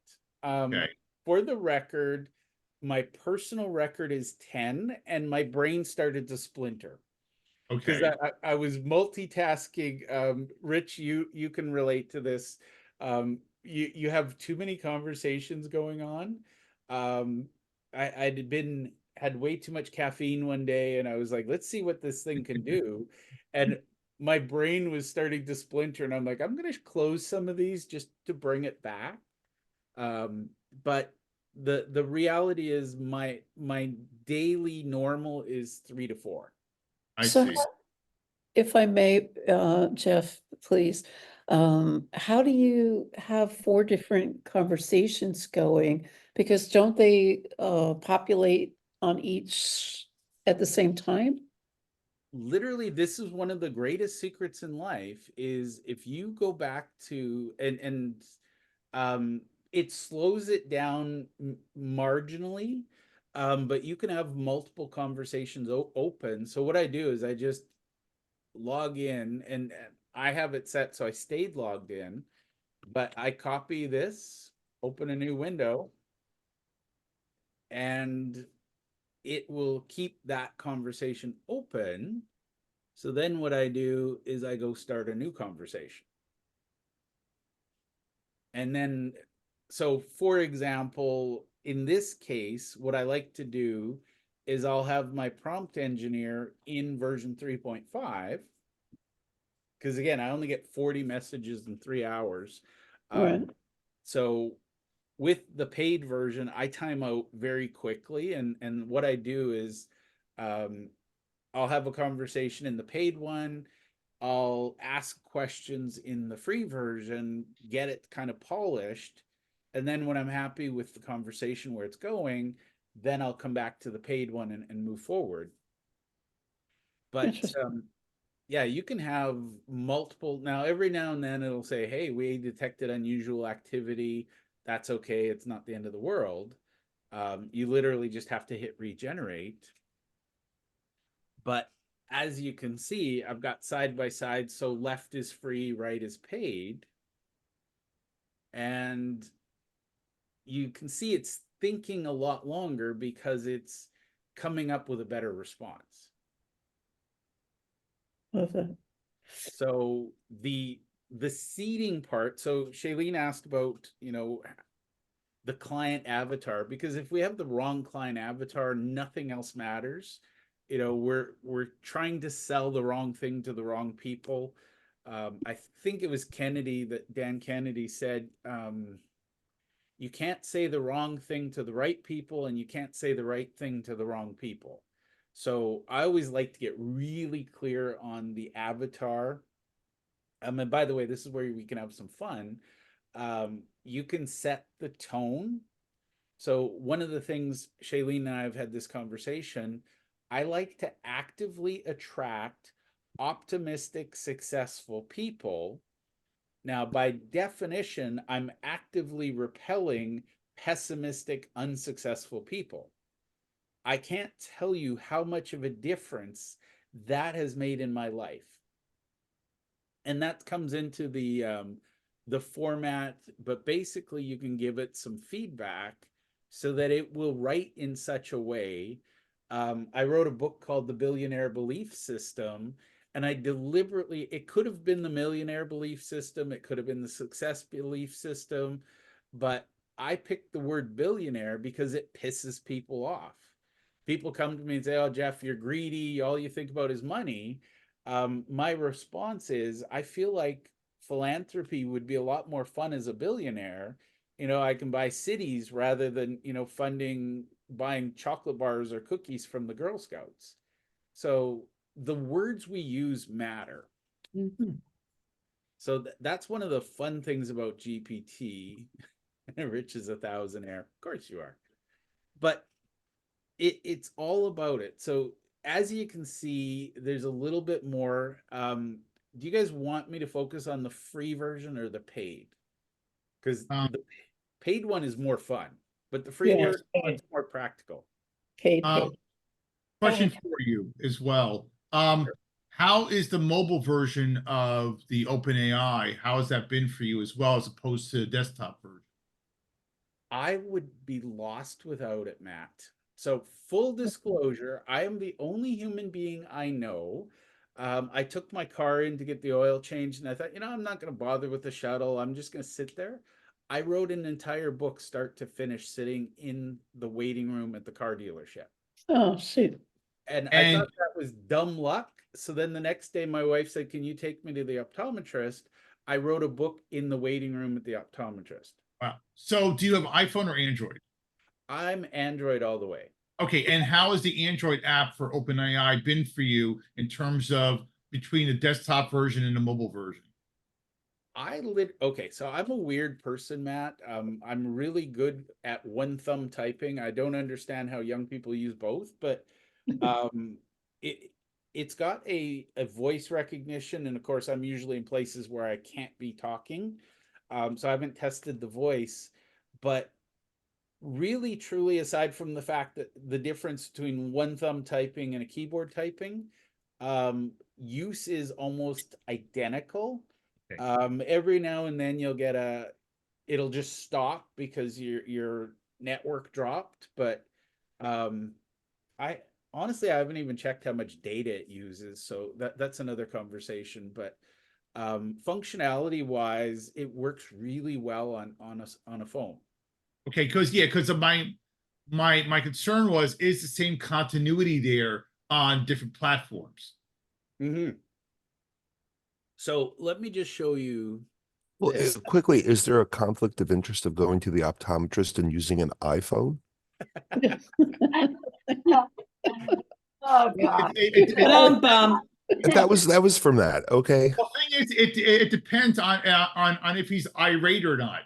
Okay.
For the record, my personal record is 10, and my brain started to splinter. Because
Okay.
I was multitasking. Rich, you can relate to this. You have too many conversations going on. Had way too much caffeine one day, and I was like, let's see what this thing can do. And my brain was starting to splinter, and I'm like, I'm gonna close some of these just to bring it back. But the reality is my daily normal is 3 to 4.
I
So
see.
if I may, Jeff, please, how do you have 4 different conversations going? Because don't they populate on each at the same time?
Literally, this is one of the greatest secrets in life is if you go back to and it slows it down marginally, but you can have multiple conversations open. So what I do is I just log in, and I have it set so I stayed logged in, but I copy this, open a new window, and it will keep that conversation open. So then what I do is I go start a new conversation. And then, so for example, in this case, what I like to do is I'll have my prompt engineer in version 3.5. Because again, I only get 40 messages in 3 hours.
Right.
So with the paid version, I time out very quickly. And what I do is I'll have a conversation in the paid one. I'll ask questions in the free version, get it kind of polished. And then when I'm happy with the conversation where it's going, then I'll come back to the paid one and move forward. But
Interesting.
yeah, you can have multiple. Now, every now and then it'll say, hey, we detected unusual activity. That's okay. It's not the end of the world. You literally just have to hit regenerate. But as you can see, I've got side by side. So left is free, right is paid. And you can see it's thinking a lot longer because it's coming up with a better response.
Love that.
So the seeding part, so Shailene asked about, the client avatar, because if we have the wrong client avatar, nothing else matters. We're trying to sell the wrong thing to the wrong people. I think it was Dan Kennedy said, you can't say the wrong thing to the right people, and you can't say the right thing to the wrong people. So I always like to get really clear on the avatar. And by the way, this is where we can have some fun. You can set the tone. So one of the things Shailene and I have had this conversation, I like to actively attract optimistic, successful people. Now, by definition, I'm actively repelling pessimistic, unsuccessful people. I can't tell you how much of a difference that has made in my life. And that comes into the format, but basically you can give it some feedback so that it will write in such a way. I wrote a book called The Billionaire Belief System, and I deliberately, it could have been the millionaire belief system, it could have been the success belief system, but I picked the word billionaire because it pisses people off. People come to me and say, "Oh, Jeff, you're greedy. All you think about is money." My response is, I feel like philanthropy would be a lot more fun as a billionaire. I can buy cities rather than, funding buying chocolate bars or cookies from the Girl Scouts. So the words we use matter.
Mhm.
So that's one of the fun things about GPT. Rich as a thousandaire. Of course you are. But it's all about it. So as you can see, there's a little bit more. Do you guys want me to focus on the free version or the paid? Because
Um,
the paid one is more fun, but the free
Yes,
one's more practical.
paid,
um,
paid.
question for you as well. How is the mobile version of the OpenAI? How has that been for you as well as opposed to the desktop version?
I would be lost without it, Matt. So, full disclosure, I am the only human being I know. I took my car in to get the oil changed, and I thought, I'm not going to bother with the shuttle. I'm just going to sit there. I wrote an entire book, start to finish, sitting in the waiting room at the car dealership.
Oh, shoot.
And I
And
thought that was dumb luck. So then the next day, my wife said, "Can you take me to the optometrist?" I wrote a book in the waiting room at the optometrist.
wow. So do you have iPhone or Android?
I'm Android all the way.
Okay, and how has the Android app for OpenAI been for you in terms of between the desktop version and the mobile version?
Okay, so I'm a weird person, Matt. I'm really good at one thumb typing. I don't understand how young people use both, but um, it it's got a voice recognition, and of course, I'm usually in places where I can't be talking, so I haven't tested the voice. But really, truly, aside from the fact that the difference between one thumb typing and a keyboard typing, use is almost identical.
Okay.
Every now and then you'll get it'll just stop because your network dropped. But um, I honestly I haven't even checked how much data it uses, so that's another conversation. But functionality wise, it works really well on a phone.
Okay, because of my concern was is the same continuity there on different platforms.
Mm-hmm. So let me just show you
Well,
this.
quickly, is there a conflict of interest of going to the optometrist and using an iPhone?
Oh,
Well,
God.
Ba-dum-bum.
That was from that. Okay.
the thing is, it depends on if he's irate or not.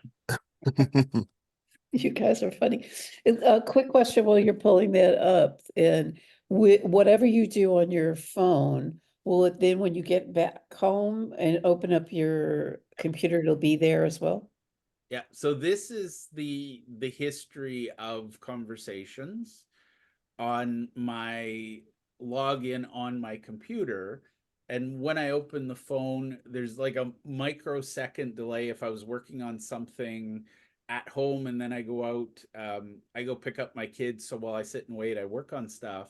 You guys are funny. A quick question while you're pulling that up, and whatever you do on your phone, will it then, when you get back home and open up your computer, it'll be there as well?
Yeah, so this is the history of conversations on my login on my computer. And when I open the phone, there's like a microsecond delay if I was working on something at home and then I go out, I go pick up my kids. So while I sit and wait, I work on stuff.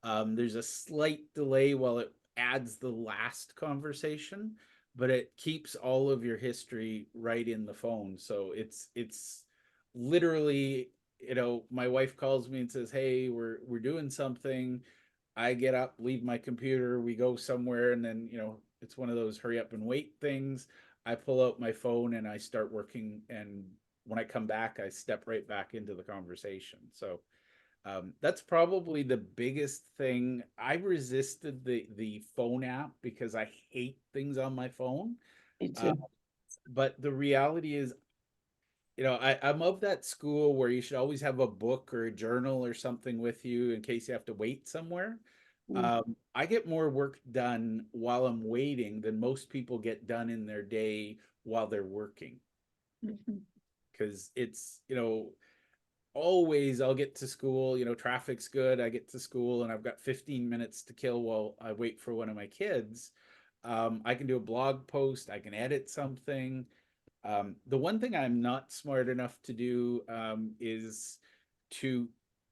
There's a slight delay while it adds the last conversation, but it keeps all of your history right in the phone. So it's literally, my wife calls me and says, "Hey, we're doing something." I get up, leave my computer, we go somewhere, and then, it's one of those hurry up and wait things. I pull out my phone and I start working, and when I come back, I step right back into the conversation. So that's probably the biggest thing. I resisted the phone app because I hate things on my phone.
Me
Uh,
too.
but the reality is, I'm of that school where you should always have a book or a journal or something with you in case you have to wait somewhere. I get more work done while I'm waiting than most people get done in their day while they're working,
Mhm.
because it's, always I'll get to school, traffic's good. I get to school and I've got 15 minutes to kill while I wait for one of my kids. I can do a blog post, I can edit something. The one thing I'm not smart enough to do is to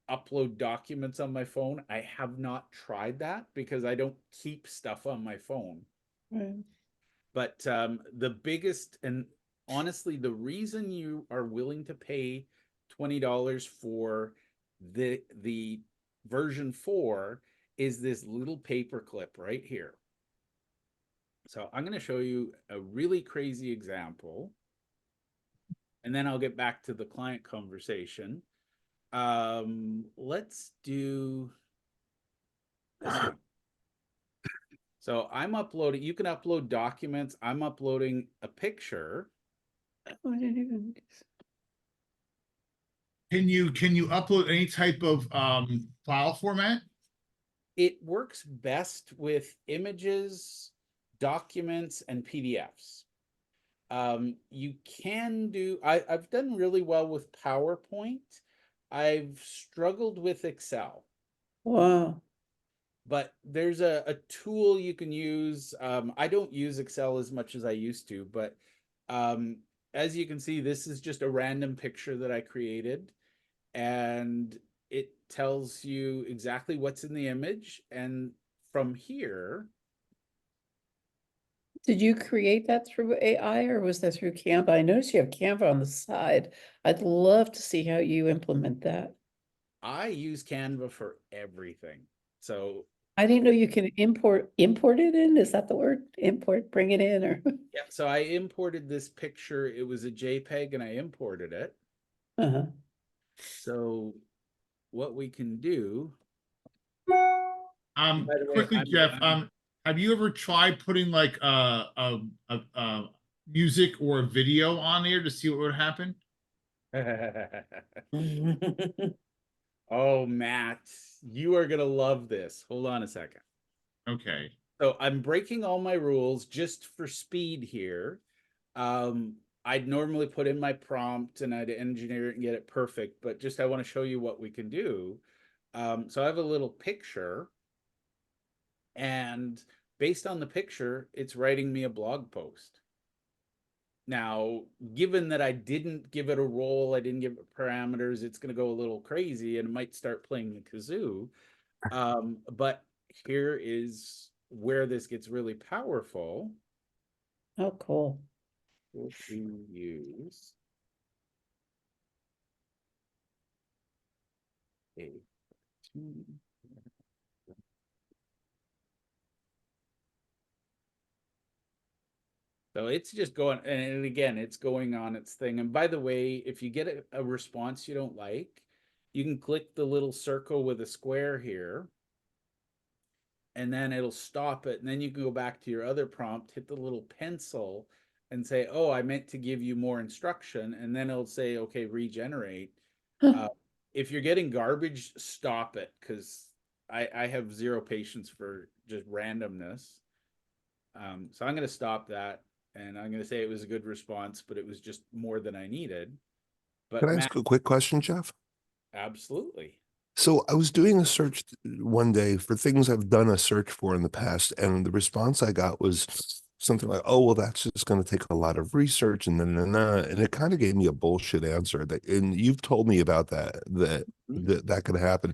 upload documents on my phone. I have not tried that because I don't keep stuff on my phone.
Right.
But the biggest, and honestly, the reason you are willing to pay $20 for the version 4 is this little paper clip right here. So I'm going to show you a really crazy example, and then I'll get back to the client conversation. Let's do this one. So I'm uploading, you can upload documents. I'm uploading a picture.
Oh, I didn't even.
Can you upload any type of file format?
It works best with images, documents, and PDFs. You can do, I've done really well with PowerPoint. I've struggled with Excel,
Wow.
but there's a tool you can use. I don't use Excel as much as I used to, but as you can see, this is just a random picture that I created, and it tells you exactly what's in the image. And from here,
Did you create that through AI or was that through Canva? I noticed you have Canva on the side. I'd love to see how you implement that.
I use Canva for everything. So
I didn't know you can import it in. Is that the word? Import, bring it in or?
yeah, so I imported this picture. It was a JPEG and I imported it.
Uh-huh.
So what we can do, by the way,
Quickly, Jeff, have you ever tried putting like music or a video on there to see what would happen?
oh, Matt, you are going to love this. Hold on a second.
Okay.
So I'm breaking all my rules just for speed here. I'd normally put in my prompt and I'd engineer it and get it perfect, but just I want to show you what we can do. So I have a little picture, and based on the picture, it's writing me a blog post. Now, given that I didn't give it a role, I didn't give it parameters, it's going to go a little crazy and it might start playing the kazoo. But here is where this gets really powerful.
Oh, cool.
If you use a so it's just going, and again, it's going on its thing. And by the way, if you get a response you don't like, you can click the little circle with a square here, and then it'll stop it. And then you can go back to your other prompt, hit the little pencil, and say, oh, I meant to give you more instruction. And then it'll say, okay, regenerate. Uh, if you're getting garbage, stop it, because I have zero patience for just randomness. So I'm going to stop that, and I'm going to say it was a good response, but it was just more than I needed. But
Can I
Matt,
ask a quick question, Jeff?
absolutely.
So I was doing a search one day for things I've done a search for in the past, and the response I got was something like, "Oh, well, that's just going to take a lot of research," and then and it kind of gave me a bullshit answer. That, and you've told me about that could happen.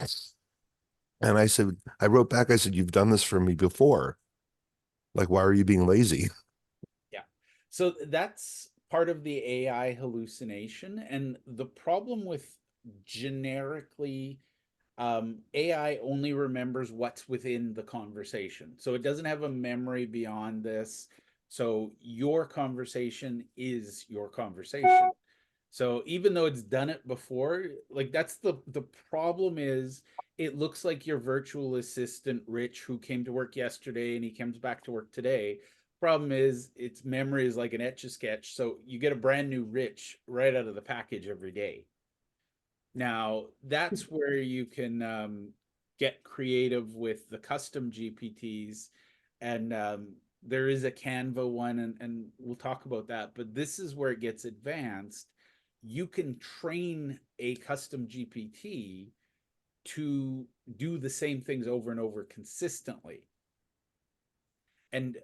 And I said, I wrote back, I said, "You've done this for me before. Like, why are you being lazy?"
Yeah. So that's part of the AI hallucination. And the problem with generically, AI only remembers what's within the conversation. So it doesn't have a memory beyond this. So your conversation is your conversation. So even though it's done it before, like that's the problem is it looks like your virtual assistant Rich who came to work yesterday and he comes back to work today. Problem is its memory is like an etch a sketch. So you get a brand new Rich right out of the package every day. Now that's where you can get creative with the custom GPTs, and there is a Canva one, and we'll talk about that. But this is where it gets advanced. You can train a custom GPT to do the same things over and over consistently. And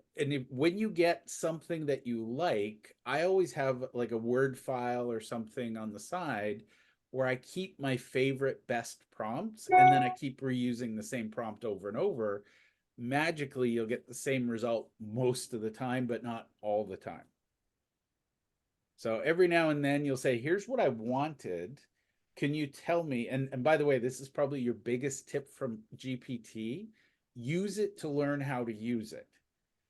when you get something that you like, I always have like a Word file or something on the side where I keep my favorite best prompts, and then I keep reusing the same prompt over and over. Magically, you'll get the same result most of the time, but not all the time. So every now and then you'll say, here's what I wanted. Can you tell me? And by the way, this is probably your biggest tip from GPT. Use it to learn how to use it.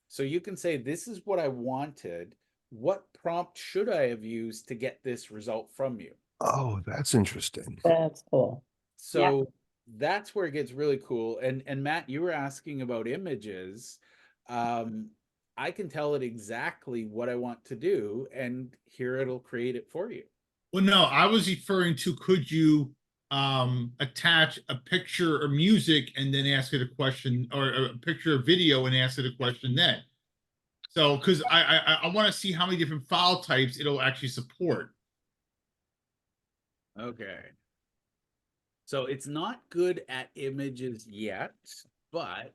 So you can say, this is what I wanted. What prompt should I have used to get this result from you?
Oh, that's interesting.
That's cool.
So that's where it gets really cool. And Matt, you were asking about images. Um, I can tell it exactly what I want to do, and here it'll create it for you.
Well, no, I was referring to, could you attach a picture or music and then ask it a question, or a picture or video and ask it a question then? So, because I want to see how many different file types it'll actually support.
Okay. So it's not good at images yet, but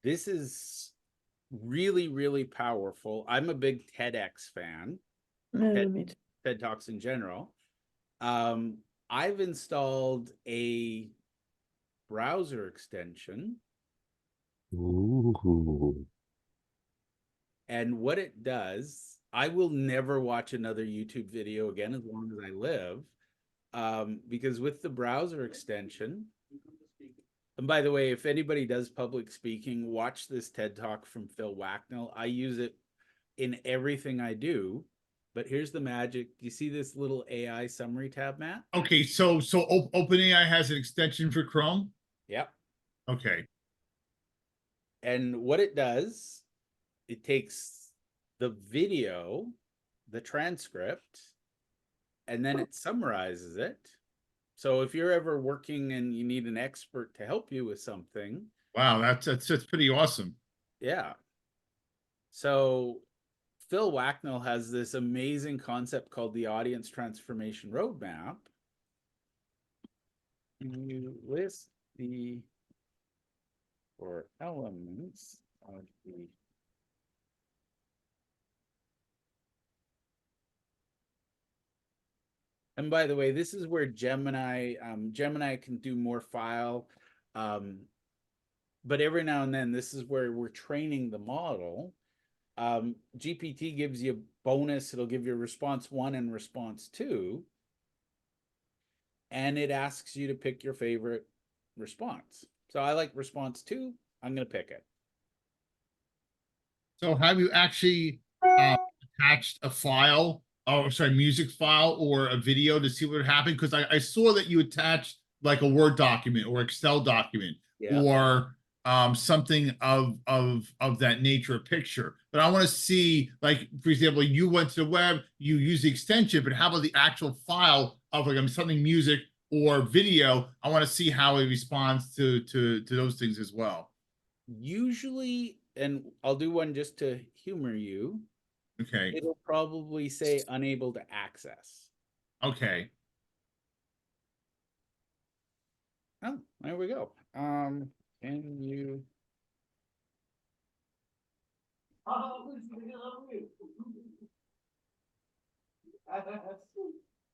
this is really, really powerful. I'm a big TEDx fan, TED Talks in general. I've installed a browser extension,
Ooh.
and what it does, I will never watch another YouTube video again as long as I live, because with the browser extension, and by the way, if anybody does public speaking, watch this TED Talk from Phil Wacknell. I use it in everything I do. But here's the magic. You see this little AI summary tab, Matt?
Okay, so OpenAI has an extension for Chrome.
Yep.
Okay.
And what it does, it takes the video, the transcript, and then it summarizes it. So if you're ever working and you need an expert to help you with something,
Wow, that's pretty awesome.
yeah. So Phil Wacknell has this amazing concept called the audience transformation roadmap. You list the or elements of the and by the way, this is where Gemini can do more file, but every now and then this is where we're training the model. GPT gives you a bonus. It'll give you response 1 and response 2, and it asks you to pick your favorite response. So I like response 2. I'm going to pick it.
So have you actually attached a file, or sorry, music file or a video to see what would happen? Because I saw that you attached like a Word document or Excel document,
Yeah.
or something of that nature, a picture. But I want to see, like, for example, you went to the web, you use the extension, but how about the actual file of like something music or video? I want to see how it responds to those things as well.
Usually, and I'll do one just to humor you,
Okay.
it'll probably say unable to access.
Okay.
Oh, there we go. Can you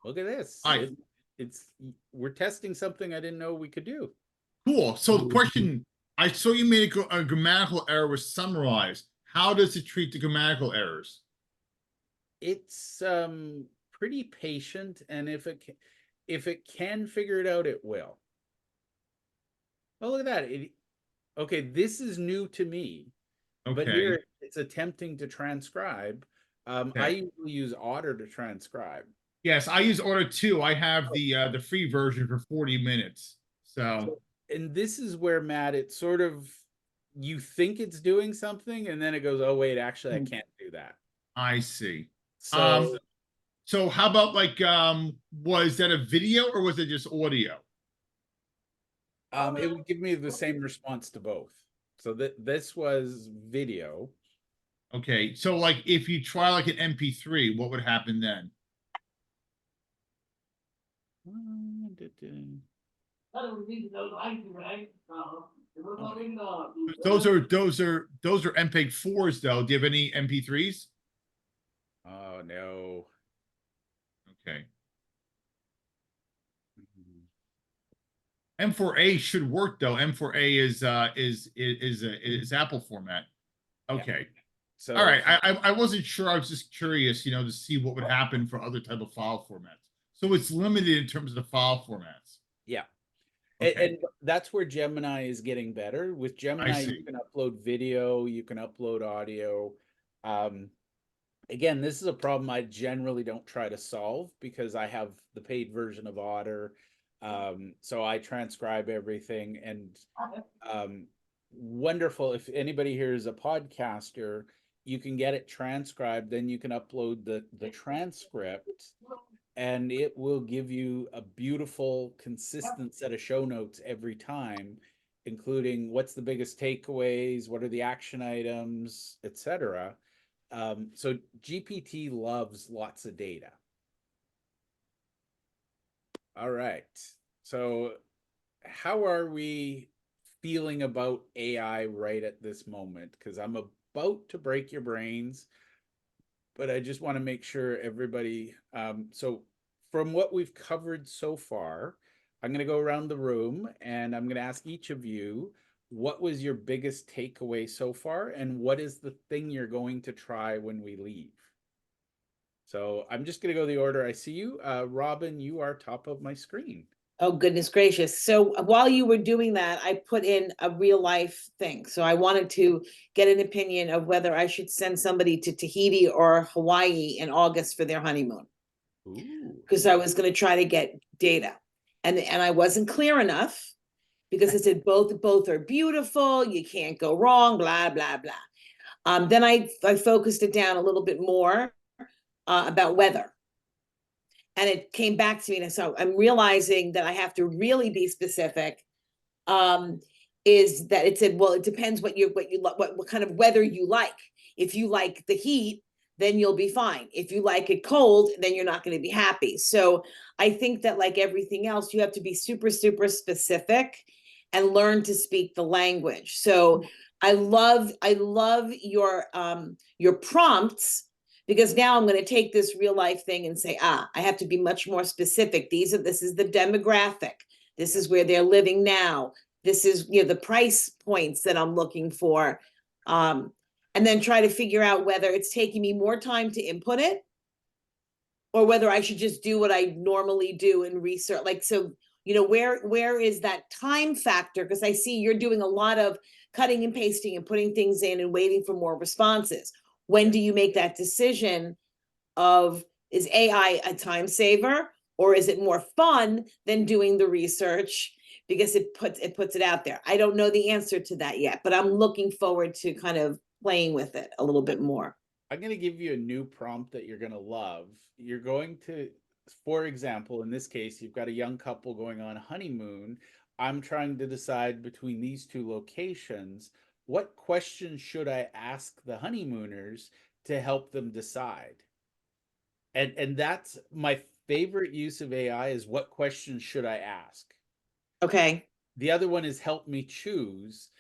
look at this? It's we're testing something I didn't know we could do.
Cool. So the question, I saw you made a grammatical error was summarized. How does it treat the grammatical errors?
It's pretty patient, and if it can figure it out, it will. Oh, look at that. Okay, this is new to me. But
Okay.
here it's attempting to transcribe. I
Okay.
usually use Otter to transcribe.
Yes, I use Order 2. I have the free version for 40 minutes. So
And this is where, Matt, it's sort of you think it's doing something, and then it goes, oh wait, actually I can't do that.
I see.
So
So how about like was that a video or was it just audio?
it would give me the same response to both. So this was video.
Okay, so like if you try like an MP3, what would happen then? Those are MPEG 4s though. Do you have any MP3s?
Oh no.
Okay. M4A should work though. M4A is Apple format. Okay.
So
All right, I wasn't sure. I was just curious, you know, to see what would happen for other type of file formats. So it's limited in terms of the file formats.
yeah.
Okay.
And that's where Gemini is getting better. With Gemini,
see.
you can upload video, you can upload audio. Um, Again, this is a problem I generally don't try to solve because I have the paid version of Otter. So I transcribe everything, and wonderful. If anybody here is a podcaster, you can get it transcribed, then you can upload the transcript, and it will give you a beautiful, consistent set of show notes every time, including what's the biggest takeaways, what are the action items, etc. So GPT loves lots of data. All right. So how are we feeling about AI right at this moment? Because I'm about to break your brains, but I just want to make sure everybody. So from what we've covered so far, I'm going to go around the room and I'm going to ask each of you, what was your biggest takeaway so far, and what is the thing you're going to try when we leave? So I'm just going to go the order I see you. Robin, you are top of my screen.
Oh, goodness gracious. So while you were doing that, I put in a real life thing. So I wanted to get an opinion of whether I should send somebody to Tahiti or Hawaii in August for their honeymoon,
Ooh.
because I was going to try to get data. And I wasn't clear enough because it said both are beautiful, you can't go wrong, blah, blah, blah. Then I focused it down a little bit more about weather. And it came back to me. And so I'm realizing that I have to really be specific. Is that it said, well, it depends what kind of weather you like. If you like the heat, then you'll be fine. If you like it cold, then you're not going to be happy. So I think that, like everything else, you have to be super, super specific and learn to speak the language. So I love your prompts, because now I'm going to take this real life thing and say, I have to be much more specific. This is the demographic. This is where they're living now. This is, the price points that I'm looking for. And then try to figure out whether it's taking me more time to input it, or whether I should just do what I normally do and research. Like, so, where is that time factor? Because I see you're doing a lot of cutting and pasting and putting things in and waiting for more responses. When do you make that decision of, is AI a time saver, or is it more fun than doing the research because it puts it out there? I don't know the answer to that yet, but I'm looking forward to kind of playing with it a little bit more.
I'm going to give you a new prompt that you're going to love. You're going to, for example, in this case, you've got a young couple going on a honeymoon. I'm trying to decide between these two locations, what questions should I ask the honeymooners to help them decide? And that's my favorite use of AI, is what questions should I ask?
Okay.
The other one is help me choose,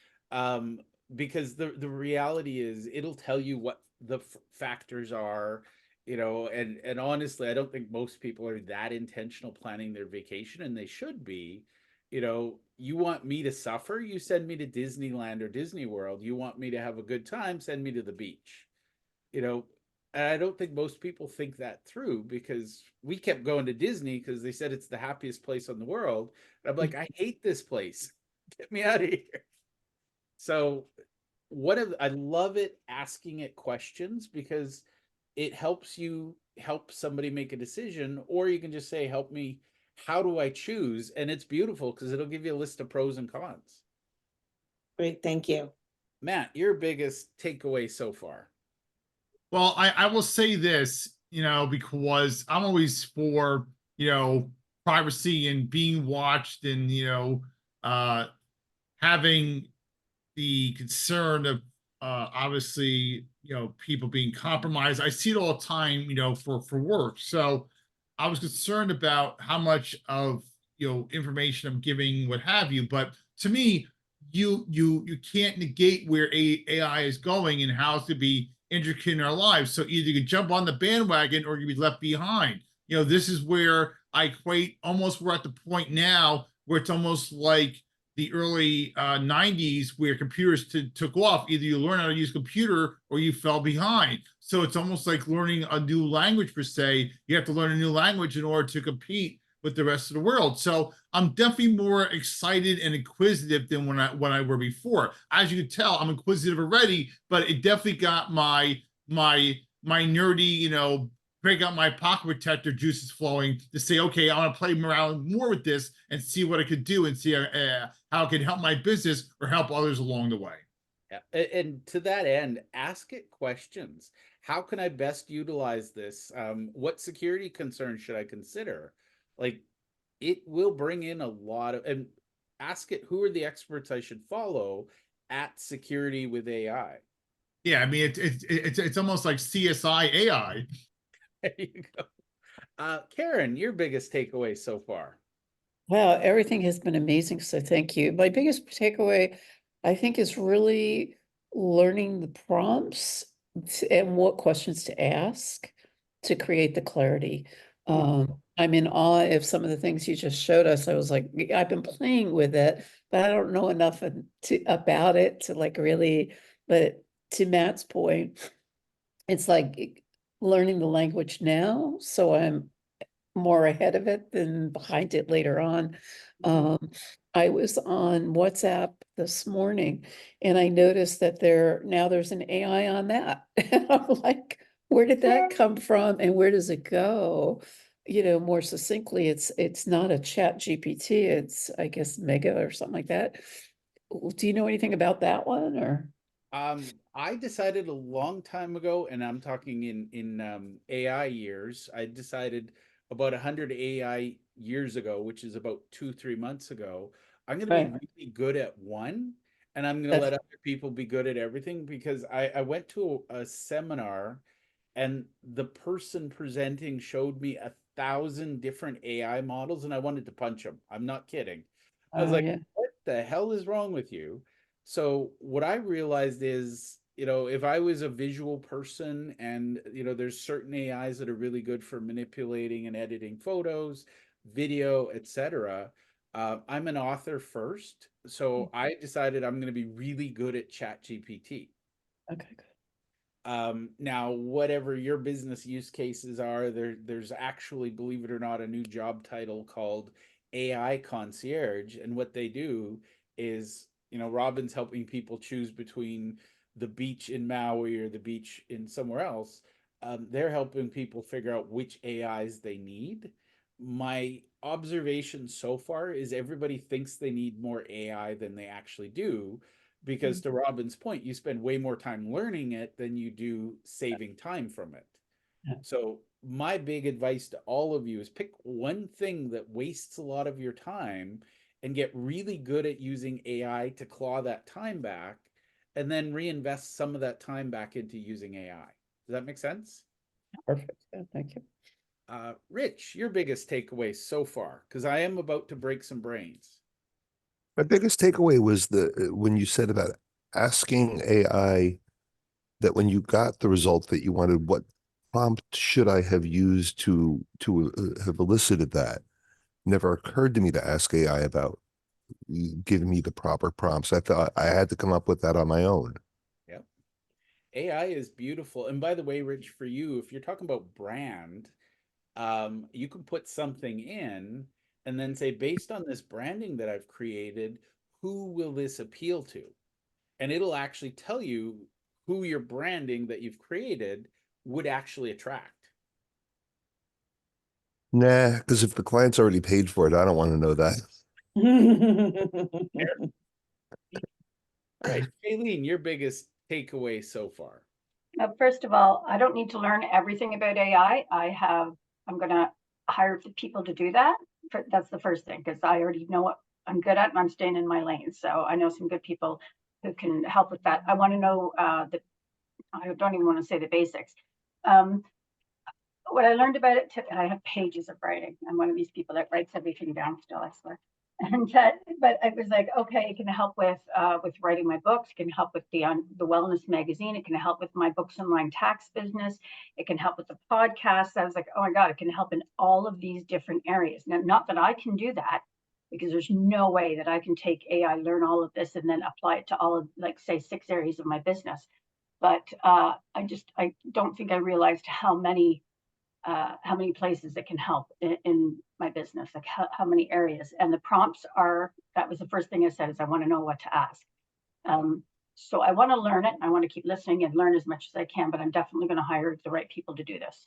because the reality is it'll tell you what the factors are, and honestly, I don't think most people are that intentional planning their vacation, and they should be. You want me to suffer, you send me to Disneyland or Disney World. You want me to have a good time, send me to the beach. And I don't think most people think that through, because we kept going to Disney because they said it's the happiest place in the world. And I'm like, I hate this place. Get me out of here. So I love it, asking it questions, because it helps you help somebody make a decision. Or you can just say, help me, how do I choose? And it's beautiful because it'll give you a list of pros and cons.
Great. Thank you.
Matt, your biggest takeaway so far?
Well, I will say this, because I'm always for, privacy and being watched, and, having the concern of, obviously, people being compromised. I see it all the time, for work. So I was concerned about how much of, information I'm giving, what have you. But to me, you can't negate where AI is going and how it's to be intricate in our lives. So either you can jump on the bandwagon or you be left behind. This is where I equate, almost we're at the point now where it's almost like the early 90s where computers took off. Either you learn how to use computer or you fell behind. So it's almost like learning a new language per se. You have to learn a new language in order to compete with the rest of the world. So I'm definitely more excited and inquisitive than when I were before. As you can tell, I'm inquisitive already, but it definitely got my nerdy, break out my pocket protector juices flowing to say, okay, I want to play around more with this and see what I could do and see how it can help my business or help others along the way.
Yeah. And to that end, ask it questions. How can I best utilize this? What security concerns should I consider? Like, it will bring in a lot of, and ask it who are the experts I should follow at security with AI.
Yeah, I mean it's almost like CSI AI.
There you go. Karen, your biggest takeaway so far?
Wow, everything has been amazing, so thank you. My biggest takeaway, I think, is really learning the prompts and what questions to ask to create the clarity. I'm in awe of some of the things you just showed us. I was like, I've been playing with it, but I don't know enough about it to like really, but to Matt's point, it's like learning the language now, so I'm more ahead of it than behind it later on. I was on WhatsApp this morning and I noticed that there's an AI on that. And I'm like, where did that come from and where does it go? More succinctly, it's not a ChatGPT, it's I guess Mega or something like that. Do you know anything about that one or?
I decided a long time ago, and I'm talking in AI years. I decided about 100 AI years ago, which is about 2-3 months ago. I'm going to be
Right.
really good at one, and I'm going to
That's
let other people be good at everything because I went to a seminar, and the person presenting showed me 1,000 different AI models, and I wanted to punch him. I'm not kidding. I was
Oh
like,
yeah.
"What the hell is wrong with you?" So what I realized is, if I was a visual person and, there's certain AIs that are really good for manipulating and editing photos, video, etc. I'm an author first. So I decided I'm going to be really good at ChatGPT.
Okay, good.
Now, whatever your business use cases are, there's actually, believe it or not, a new job title called AI concierge. And what they do is, Robin's helping people choose between the beach in Maui or the beach in somewhere else. They're helping people figure out which AIs they need. My observation so far is everybody thinks they need more AI than they actually do, because to Robin's point, you spend way more time learning it than you do saving time from it.
Yeah.
So my big advice to all of you is pick one thing that wastes a lot of your time and get really good at using AI to claw that time back, and then reinvest some of that time back into using AI. Does that make sense?
Perfect. Yeah, thank you.
Rich, your biggest takeaway so far, because I am about to break some brains.
My biggest takeaway was when you said about asking AI that when you got the result that you wanted, what prompt should I have used to have elicited that? Never occurred to me to ask AI about giving me the proper prompts. I thought I had to come up with that on my own.
Yep. AI is beautiful. And by the way, Rich, for you, if you're talking about brand, you can put something in and then say, based on this branding that I've created, who will this appeal to? And it'll actually tell you who your branding that you've created would actually attract.
Nah, because if the client's already paid for it, I don't want to know that.
All right, Kayleen, your biggest takeaway so far.
First of all, I don't need to learn everything about AI. I'm going to hire people to do that. That's the first thing, because I already know what I'm good at and I'm staying in my lane. So I know some good people who can help with that. I want to know I don't even want to say the basics. What I learned about it, I have pages of writing. I'm one of these people that writes everything down still, I swear. And but I was like, okay, it can help with writing my books. It can help with the wellness magazine. It can help with my books online tax business. It can help with the podcast. I was like, oh my god, it can help in all of these different areas. Now, not that I can do that, because there's no way that I can take AI, learn all of this, and then apply it to all of, like, say, 6 areas of my business. But I don't think I realized how many places it can help in my business, like how many areas. And the prompts are, that was the first thing I said, is I want to know what to ask. So I want to learn it. I want to keep listening and learn as much as I can, but I'm definitely going to hire the right people to do this.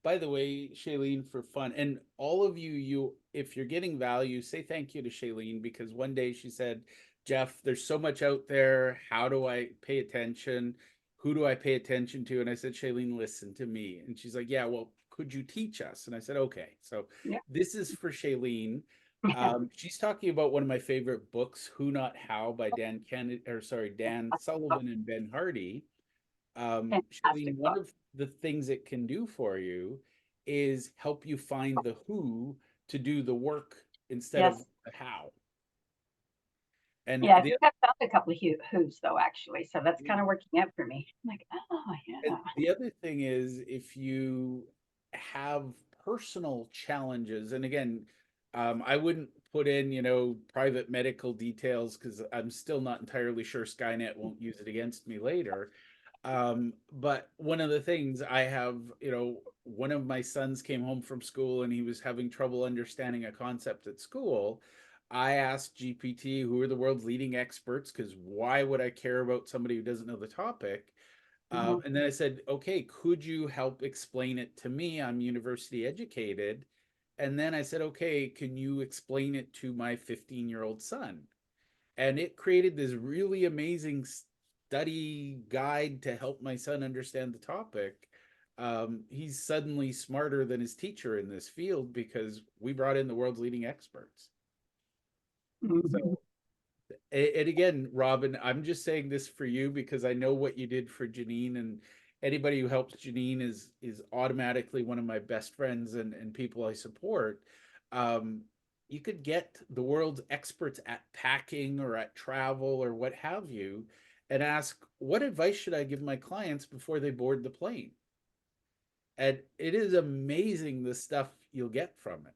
By the way, Shailene, for fun, and all of you, if you're getting value, say thank you to Shailene, because one day she said, Jeff, there's so much out there. How do I pay attention? Who do I pay attention to? And I said, Shailene, listen to me. And she's like, yeah, well, could you teach us? And I said, okay. So
Yeah.
this is for Shailene. She's talking about one of my favorite books, Who Not How by Dan Sullivan and Ben Hardy. Shailene,
Fantastic
one
book.
of the things it can do for you is help you find the who to do the work instead of
Yes.
the how. And
Yeah, I
the
think I found a couple of who's though, actually. So that's kind of working out for me. I'm like, oh
and
yeah.
the other thing is, if you have personal challenges, and again, I wouldn't put in, private medical details because I'm still not entirely sure Skynet won't use it against me later. But one of the things I have, one of my sons came home from school and he was having trouble understanding a concept at school. I asked GPT, who are the world's leading experts, because why would I care about somebody who doesn't know the topic?
Mhm.
And then I said, okay, could you help explain it to me? I'm university educated. And then I said, okay, can you explain it to my 15-year-old son? And it created this really amazing study guide to help my son understand the topic. He's suddenly smarter than his teacher in this field because we brought in the world's leading experts.
Mhm.
So, and again, Robin, I'm just saying this for you because I know what you did for Janine, and anybody who helps Janine is automatically one of my best friends and people I support. Um, you could get the world's experts at packing or at travel or what have you, and ask, what advice should I give my clients before they board the plane? And it is amazing the stuff you'll get from it.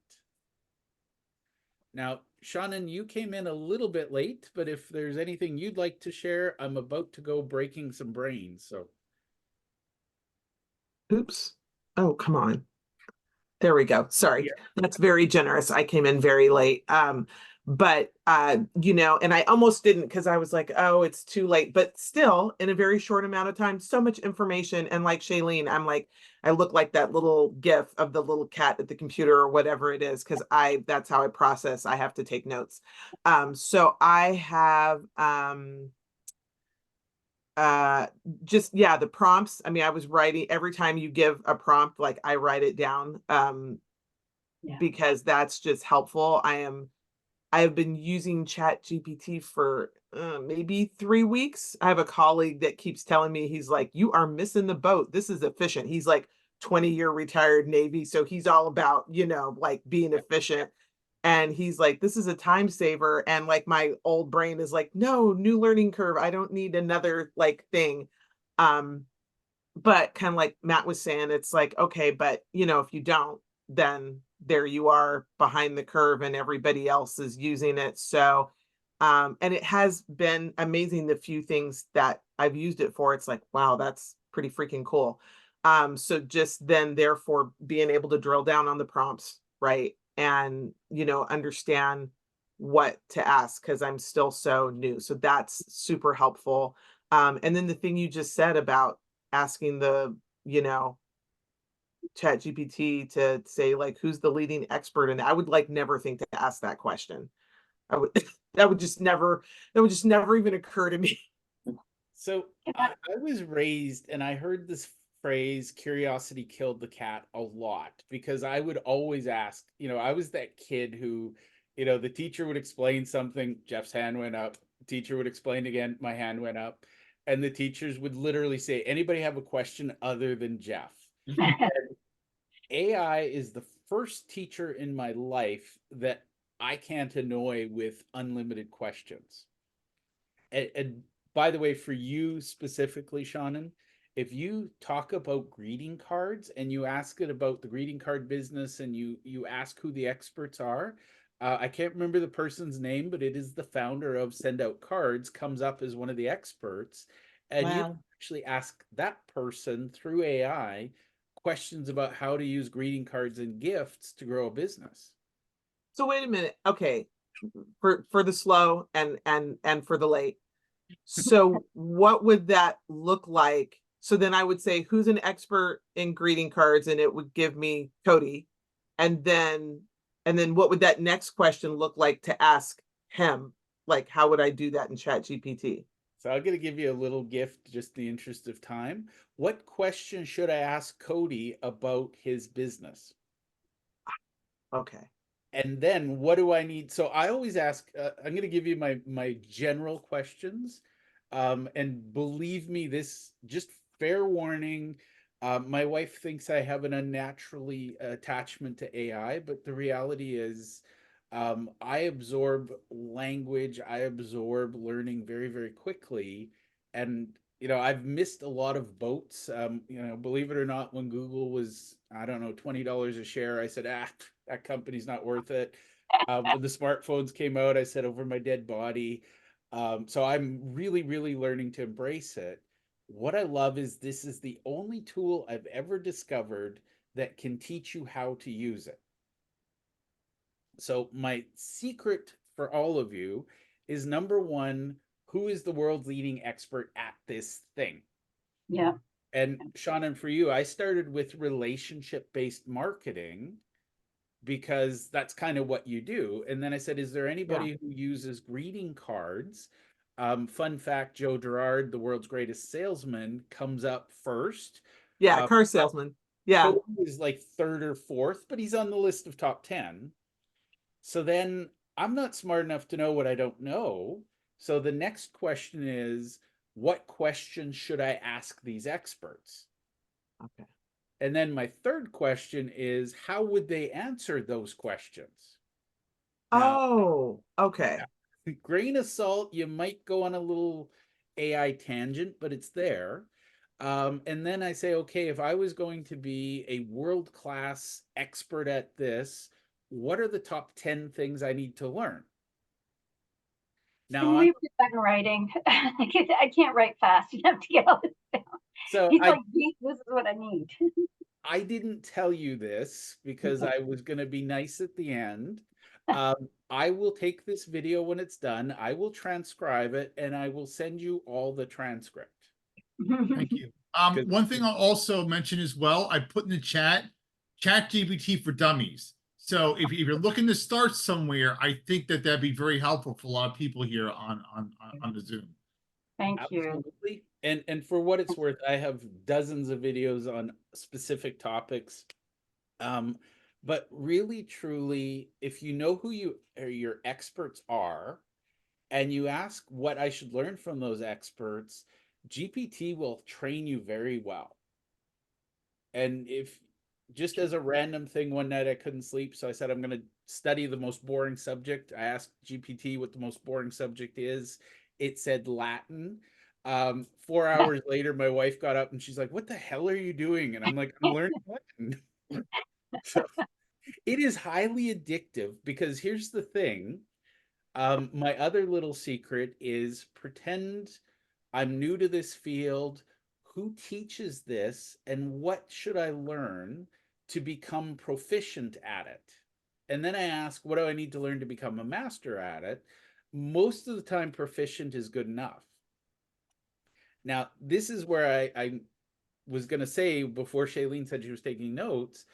Now, Shannon, you came in a little bit late, but if there's anything you'd like to share, I'm about to go breaking some brains. So,
Oops. Oh, come on. There we go. Sorry.
yeah.
That's very generous. I came in very late. But and I almost didn't because I was like, oh, it's too late. But still, in a very short amount of time, so much information. And like Shailene, I'm like, I look like that little gif of the little cat at the computer or whatever it is, because that's how I process. I have to take notes. So I have just the prompts. I mean, I was writing every time you give a prompt, like I write it down.
Yeah.
Because that's just helpful. I have been using ChatGPT for maybe 3 weeks. I have a colleague that keeps telling me, he's like, you are missing the boat. This is efficient. He's like 20-year retired Navy. So he's all about, like being efficient. And he's like, this is a time saver. And like my old brain is like, no, new learning curve. I don't need another like thing. But kind of like Matt was saying, it's like, okay, but if you don't, then there you are behind the curve and everybody else is using it. So, and it has been amazing the few things that I've used it for. It's like, wow, that's pretty freaking cool. So just then, therefore, being able to drill down on the prompts, right? And, understand what to ask because I'm still so new. So that's super helpful. And then the thing you just said about asking the, Chat GPT to say like who's the leading expert, and I would like never think to ask that question. I would that would just never even occur to me.
So I was raised and I heard this phrase, curiosity killed the cat, a lot because I would always ask, I was that kid who, the teacher would explain something, Jeff's hand went up, teacher would explain again, my hand went up, and the teachers would literally say, anybody have a question other than Jeff? AI is the first teacher in my life that I can't annoy with unlimited questions. And by the way, for you specifically, Shannon, if you talk about greeting cards and you ask it about the greeting card business and you ask who the experts are, I can't remember the person's name, but it is the founder of Send Out Cards, comes up as one of the experts. And you can
Wow.
actually ask that person through AI questions about how to use greeting cards and gifts to grow a business.
So wait a minute. Okay. For the slow and for the late. So what would that look like? So then I would say, who's an expert in greeting cards? And it would give me Cody. And then what would that next question look like to ask him? Like, how would I do that in Chat GPT?
So I'm going to give you a little gift, just in the interest of time. What question should I ask Cody about his business?
Okay.
And then what do I need? So I always ask, I'm going to give you my general questions. And believe me, this just fair warning. My wife thinks I have an unnaturally attachment to AI, but the reality is, I absorb language, I absorb learning very, very quickly. And, I've missed a lot of boats. Believe it or not, when Google was, I don't know, $20 a share, I said, that company's not worth it. When the smartphones came out, I said, over my dead body. So I'm really, really learning to embrace it. What I love is this is the only tool I've ever discovered that can teach you how to use it. So my secret for all of you is, number one, who is the world's leading expert at this thing?
Yeah.
And Shannon, for you, I started with relationship-based marketing because that's kind of what you do. And then I said, is there anybody who uses greeting cards? Fun fact, Joe Girard, the world's greatest salesman, comes up first.
Yeah, car salesman. Yeah.
Cody is like third or fourth, but he's on the list of top 10. So then I'm not smart enough to know what I don't know. So the next question is, what questions should I ask these experts?
Okay.
And then my third question is, how would they answer those questions? Now,
Oh, okay.
grain of salt, you might go on a little AI tangent, but it's there. And then I say, okay, if I was going to be a world-class expert at this, what are the top 10 things I need to learn?
Can we put that in writing? I can't write fast enough to get all this down.
So
He's like, this is what I need.
I didn't tell you this because I was going to be nice at the end. I will take this video when it's done. I will transcribe it and I will send you all the transcript.
Thank you. One thing I'll also mention as well, I put in the chat, ChatGPT for Dummies. So if you're looking to start somewhere, I think that'd be very helpful for a lot of people here on the Zoom.
Thank you.
Absolutely. And for what it's worth, I have dozens of videos on specific topics. But really, truly, if you know who your experts are, and you ask what I should learn from those experts, GPT will train you very well. And if just as a random thing, one night I couldn't sleep, so I said I'm going to study the most boring subject. I asked GPT what the most boring subject is. It said Latin. 4 hours later, my wife got up and she's like, "What the hell are you doing?" And I'm like, "I'm learning Latin." So it is highly addictive because here's the thing. My other little secret is pretend I'm new to this field. Who teaches this and what should I learn to become proficient at it? And then I ask, what do I need to learn to become a master at it? Most of the time, proficient is good enough. Now, this is where I was going to say before Shailene said she was taking notes,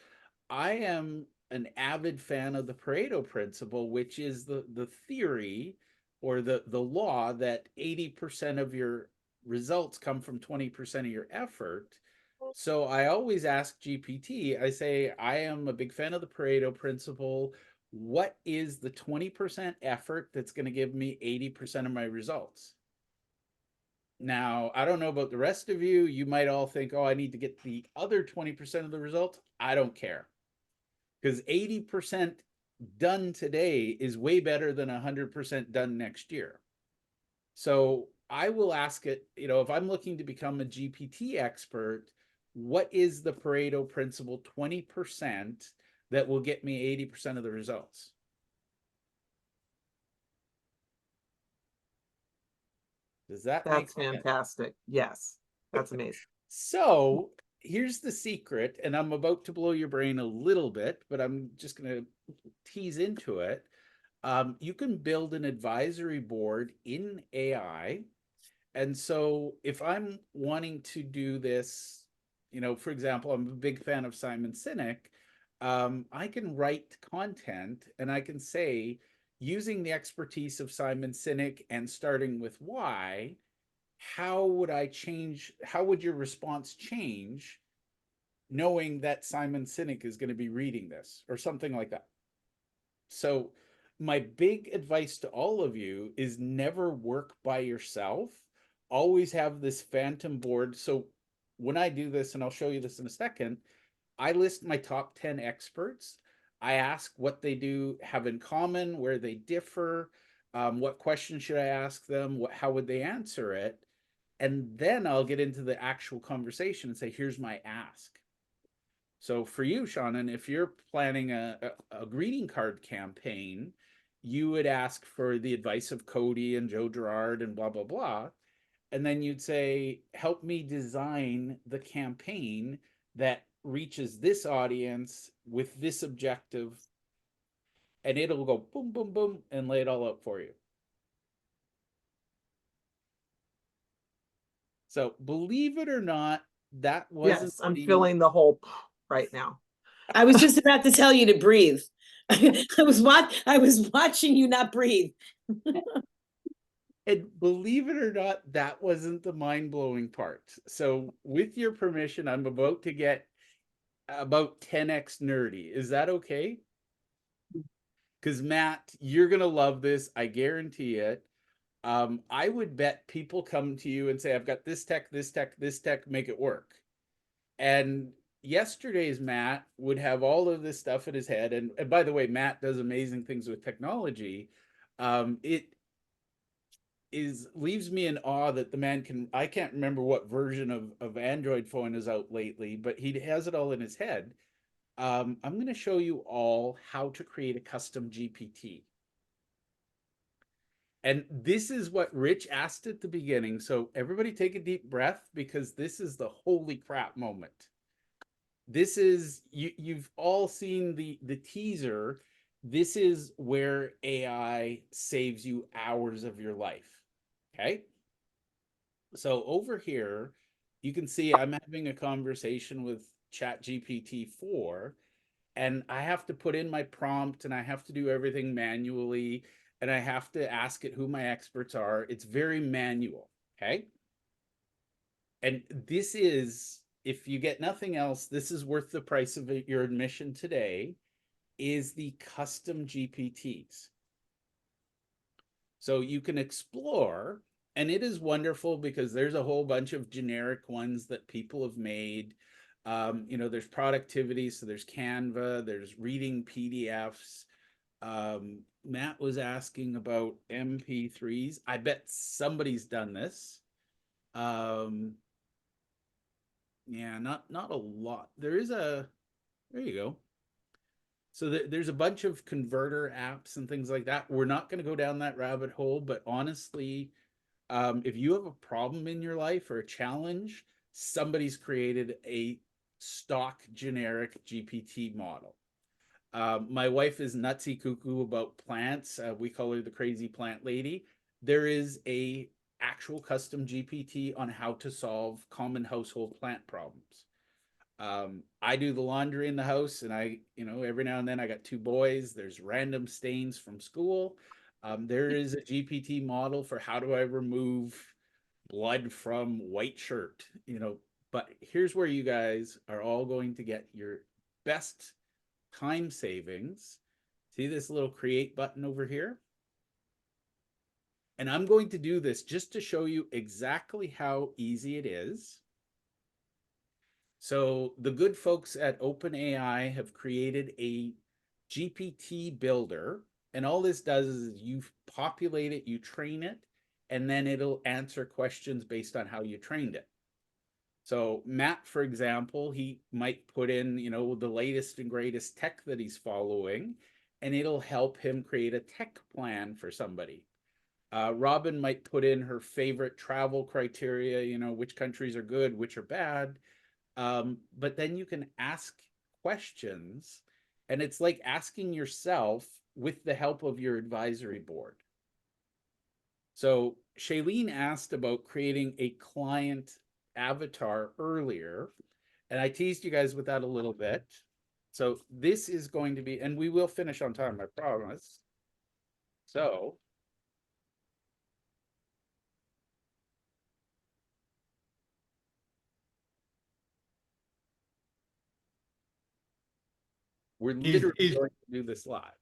I am an avid fan of the Pareto principle, which is the theory or the law that 80% of your results come from 20% of your effort. So I always ask GPT, I say, I am a big fan of the Pareto principle. What is the 20% effort that's going to give me 80% of my results? Now, I don't know about the rest of you. You might all think, oh, I need to get the other 20% of the results. I don't care. Because 80% done today is way better than 100% done next year. So I will ask it, if I'm looking to become a GPT expert, what is the Pareto principle 20% that will get me 80% of the results? Does that make
That's
sense?
fantastic. Yes, that's amazing.
So here's the secret, and I'm about to blow your brain a little bit, but I'm just going to tease into it. You can build an advisory board in AI. And so if I'm wanting to do this, for example, I'm a big fan of Simon Sinek. I can write content and I can say, using the expertise of Simon Sinek and starting with why, how would your response change knowing that Simon Sinek is going to be reading this or something like that? So my big advice to all of you is never work by yourself. Always have this phantom board. So when I do this, and I'll show you this in a second, I list my top 10 experts. I ask what they do have in common, where they differ, what questions should I ask them, how would they answer it? And then I'll get into the actual conversation and say, here's my ask. So for you, Shannon, if you're planning a greeting card campaign, you would ask for the advice of Cody and Joe Girard and blah, blah, blah. And then you'd say, help me design the campaign that reaches this audience with this objective. And it'll go boom, boom, boom, and lay it all out for you. So believe it or not, that wasn't
Yes, I'm feeling the whole right now.
I was just about to tell you to breathe. I was watching you not breathe.
And believe it or not, that wasn't the mind-blowing part. So with your permission, I'm about to get about 10x nerdy. Is that okay? Because Matt, you're going to love this. I guarantee it. I would bet people come to you and say, I've got this tech, this tech, this tech, make it work. And yesterday's Matt would have all of this stuff in his head. And by the way, Matt does amazing things with technology. It leaves me in awe that the man I can't remember what version of Android phone is out lately, but he has it all in his head. I'm going to show you all how to create a custom GPT. And this is what Rich asked at the beginning. So everybody take a deep breath, because this is the holy crap moment. This is, you've all seen the teaser. This is where AI saves you hours of your life. Okay. So over here, you can see I'm having a conversation with ChatGPT 4, and I have to put in my prompt and I have to do everything manually, and I have to ask it who my experts are. It's very manual. Okay. And this is, if you get nothing else, this is worth the price of your admission today, is the custom GPTs. So you can explore, and it is wonderful because there's a whole bunch of generic ones that people have made. There's productivity, so there's Canva, there's reading PDFs. Matt was asking about MP3s. I bet somebody's done this. Yeah, not a lot. There you go. So there's a bunch of converter apps and things like that. We're not going to go down that rabbit hole, but honestly, if you have a problem in your life or a challenge, somebody's created a stock generic GPT model. My wife is nutsy cuckoo about plants. We call her the crazy plant lady. There is a actual custom GPT on how to solve common household plant problems. I do the laundry in the house, and every now and then I got two boys. There's random stains from school. There is a GPT model for how do I remove blood from white shirt, but here's where you guys are all going to get your best time savings. See this little create button over here? And I'm going to do this just to show you exactly how easy it is. So the good folks at OpenAI have created a GPT builder, and all this does is you populate it, you train it, and then it'll answer questions based on how you trained it. So Matt, for example, he might put in, the latest and greatest tech that he's following, and it'll help him create a tech plan for somebody. Robin might put in her favorite travel criteria, you know, which countries are good, which are bad. But then you can ask questions, and it's like asking yourself with the help of your advisory board. So Shailene asked about creating a client avatar earlier, and I teased you guys with that a little bit. So this is going to be, and we will finish on time, I promise. So we're literally going to do this live.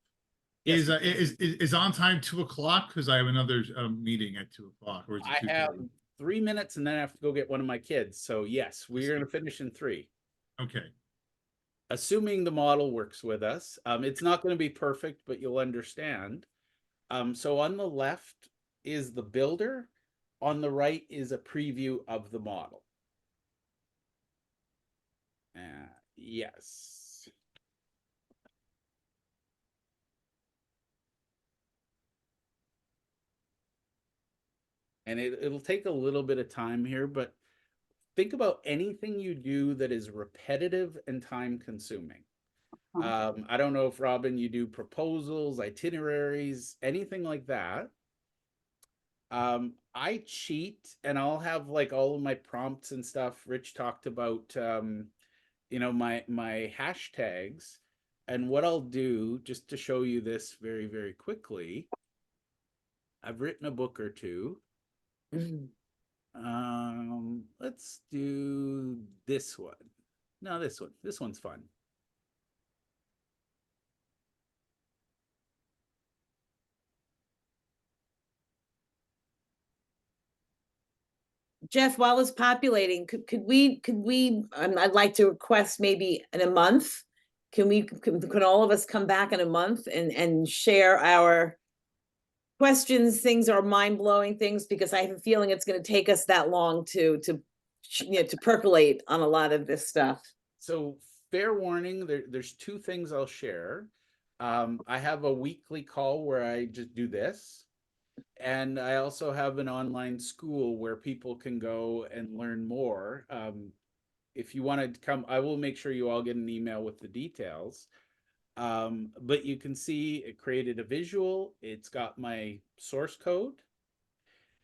Yes,
Is on time 2 o'clock? Because I have another meeting at 2 o'clock, or is it
I
2:30?
have 3 minutes and then I have to go get one of my kids. So yes, we're going to finish in 3.
Okay.
Assuming the model works with us. It's not going to be perfect, but you'll understand. So on the left is the builder. On the right is a preview of the model. Yes. And it'll take a little bit of time here, but think about anything you do that is repetitive and time consuming. I don't know if Robin, you do proposals, itineraries, anything like that. I cheat and I'll have like all of my prompts and stuff. Rich talked about, you know, my hashtags, and what I'll do just to show you this very, very quickly. I've written a book or two. Let's do this one. No, this one. This one's fun.
Jeff, while it's populating, could we, I'd like to request maybe in a month. Can all of us come back in a month and share our questions, things are mind-blowing things, because I have a feeling it's going to take us that long to percolate on a lot of this stuff.
So fair warning, there's 2 things I'll share. I have a weekly call where I just do this. And I also have an online school where people can go and learn more. If you want to come, I will make sure you all get an email with the details. But you can see it created a visual. It's got my source code.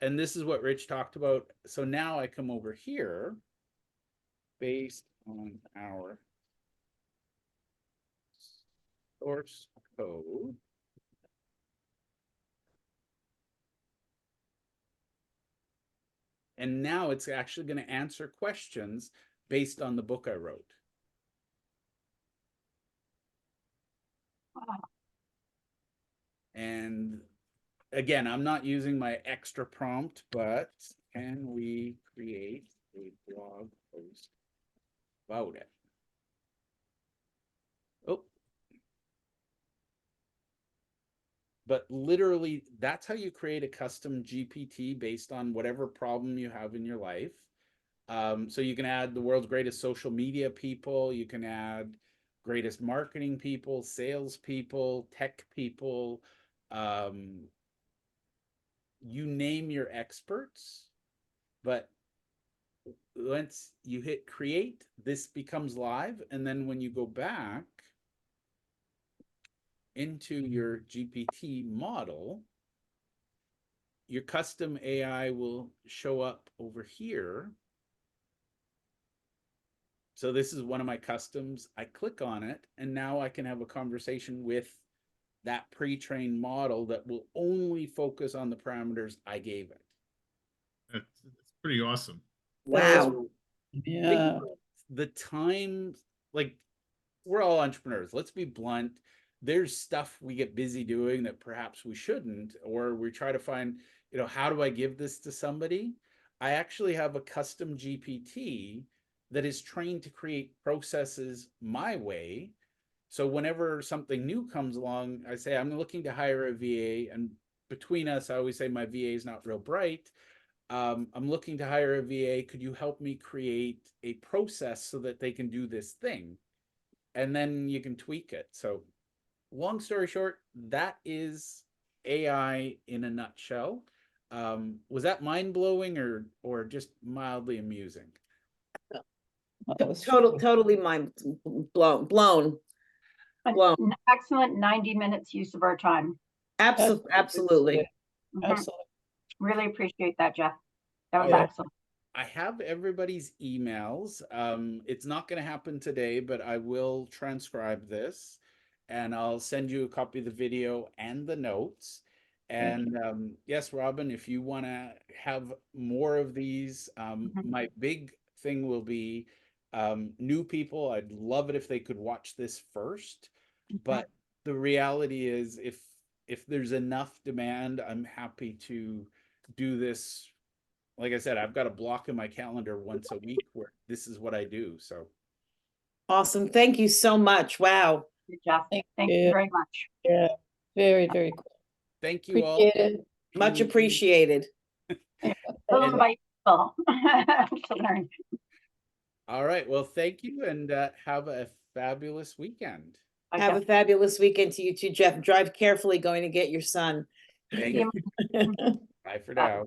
And this is what Rich talked about. So now I come over here based on our source code. And now it's actually going to answer questions based on the book I wrote.
Wow.
And again, I'm not using my extra prompt, but can we create a blog post about it? Oh. But literally, that's how you create a custom GPT based on whatever problem you have in your life. So you can add the world's greatest social media people, you can add greatest marketing people, sales people, tech people, you name your experts. But once you hit create, this becomes live. And then when you go back into your GPT model, your custom AI will show up over here. So this is one of my customs. I click on it, and now I can have a conversation with that pre-trained model that will only focus on the parameters I gave it.
That's pretty awesome.
Wow.
Yeah.
The time, like, we're all entrepreneurs. Let's be blunt. There's stuff we get busy doing that perhaps we shouldn't, or we try to find, you know, how do I give this to somebody? I actually have a custom GPT that is trained to create processes my way. So whenever something new comes along, I say, I'm looking to hire a VA. And between us, I always say my VA is not real bright. I'm looking to hire a VA. Could you help me create a process so that they can do this thing? And then you can tweak it. So long story short, that is AI in a nutshell. Was that mind-blowing or just mildly amusing?
That was
Totally mind blown.
An excellent 90 minutes use of our time.
Absolutely.
Mhm.
Absolutely.
Really appreciate that, Jeff. That was
Yeah.
excellent.
I have everybody's emails. It's not going to happen today, but I will transcribe this and I'll send you a copy of the video and the notes. And yes, Robin, if you want to have more of these, my big thing will be new people. I'd love it if they could watch this first. But the reality is, if there's enough demand, I'm happy to do this. Like I said, I've got a block in my calendar once a week where this is what I do. So
Awesome. Thank you so much. Wow.
Good, Jeff.
Thank
Thank you
you.
very much.
Yeah, very, very cool.
thank you all.
Appreciate it.
Much appreciated.
Little
And-
by little to learn.
All right. Well, thank you and have a fabulous weekend.
Bye,
Have a
Jeff.
fabulous weekend to you too, Jeff. Drive carefully going to get your son.
Thank
See
you.
you.
Bye for now.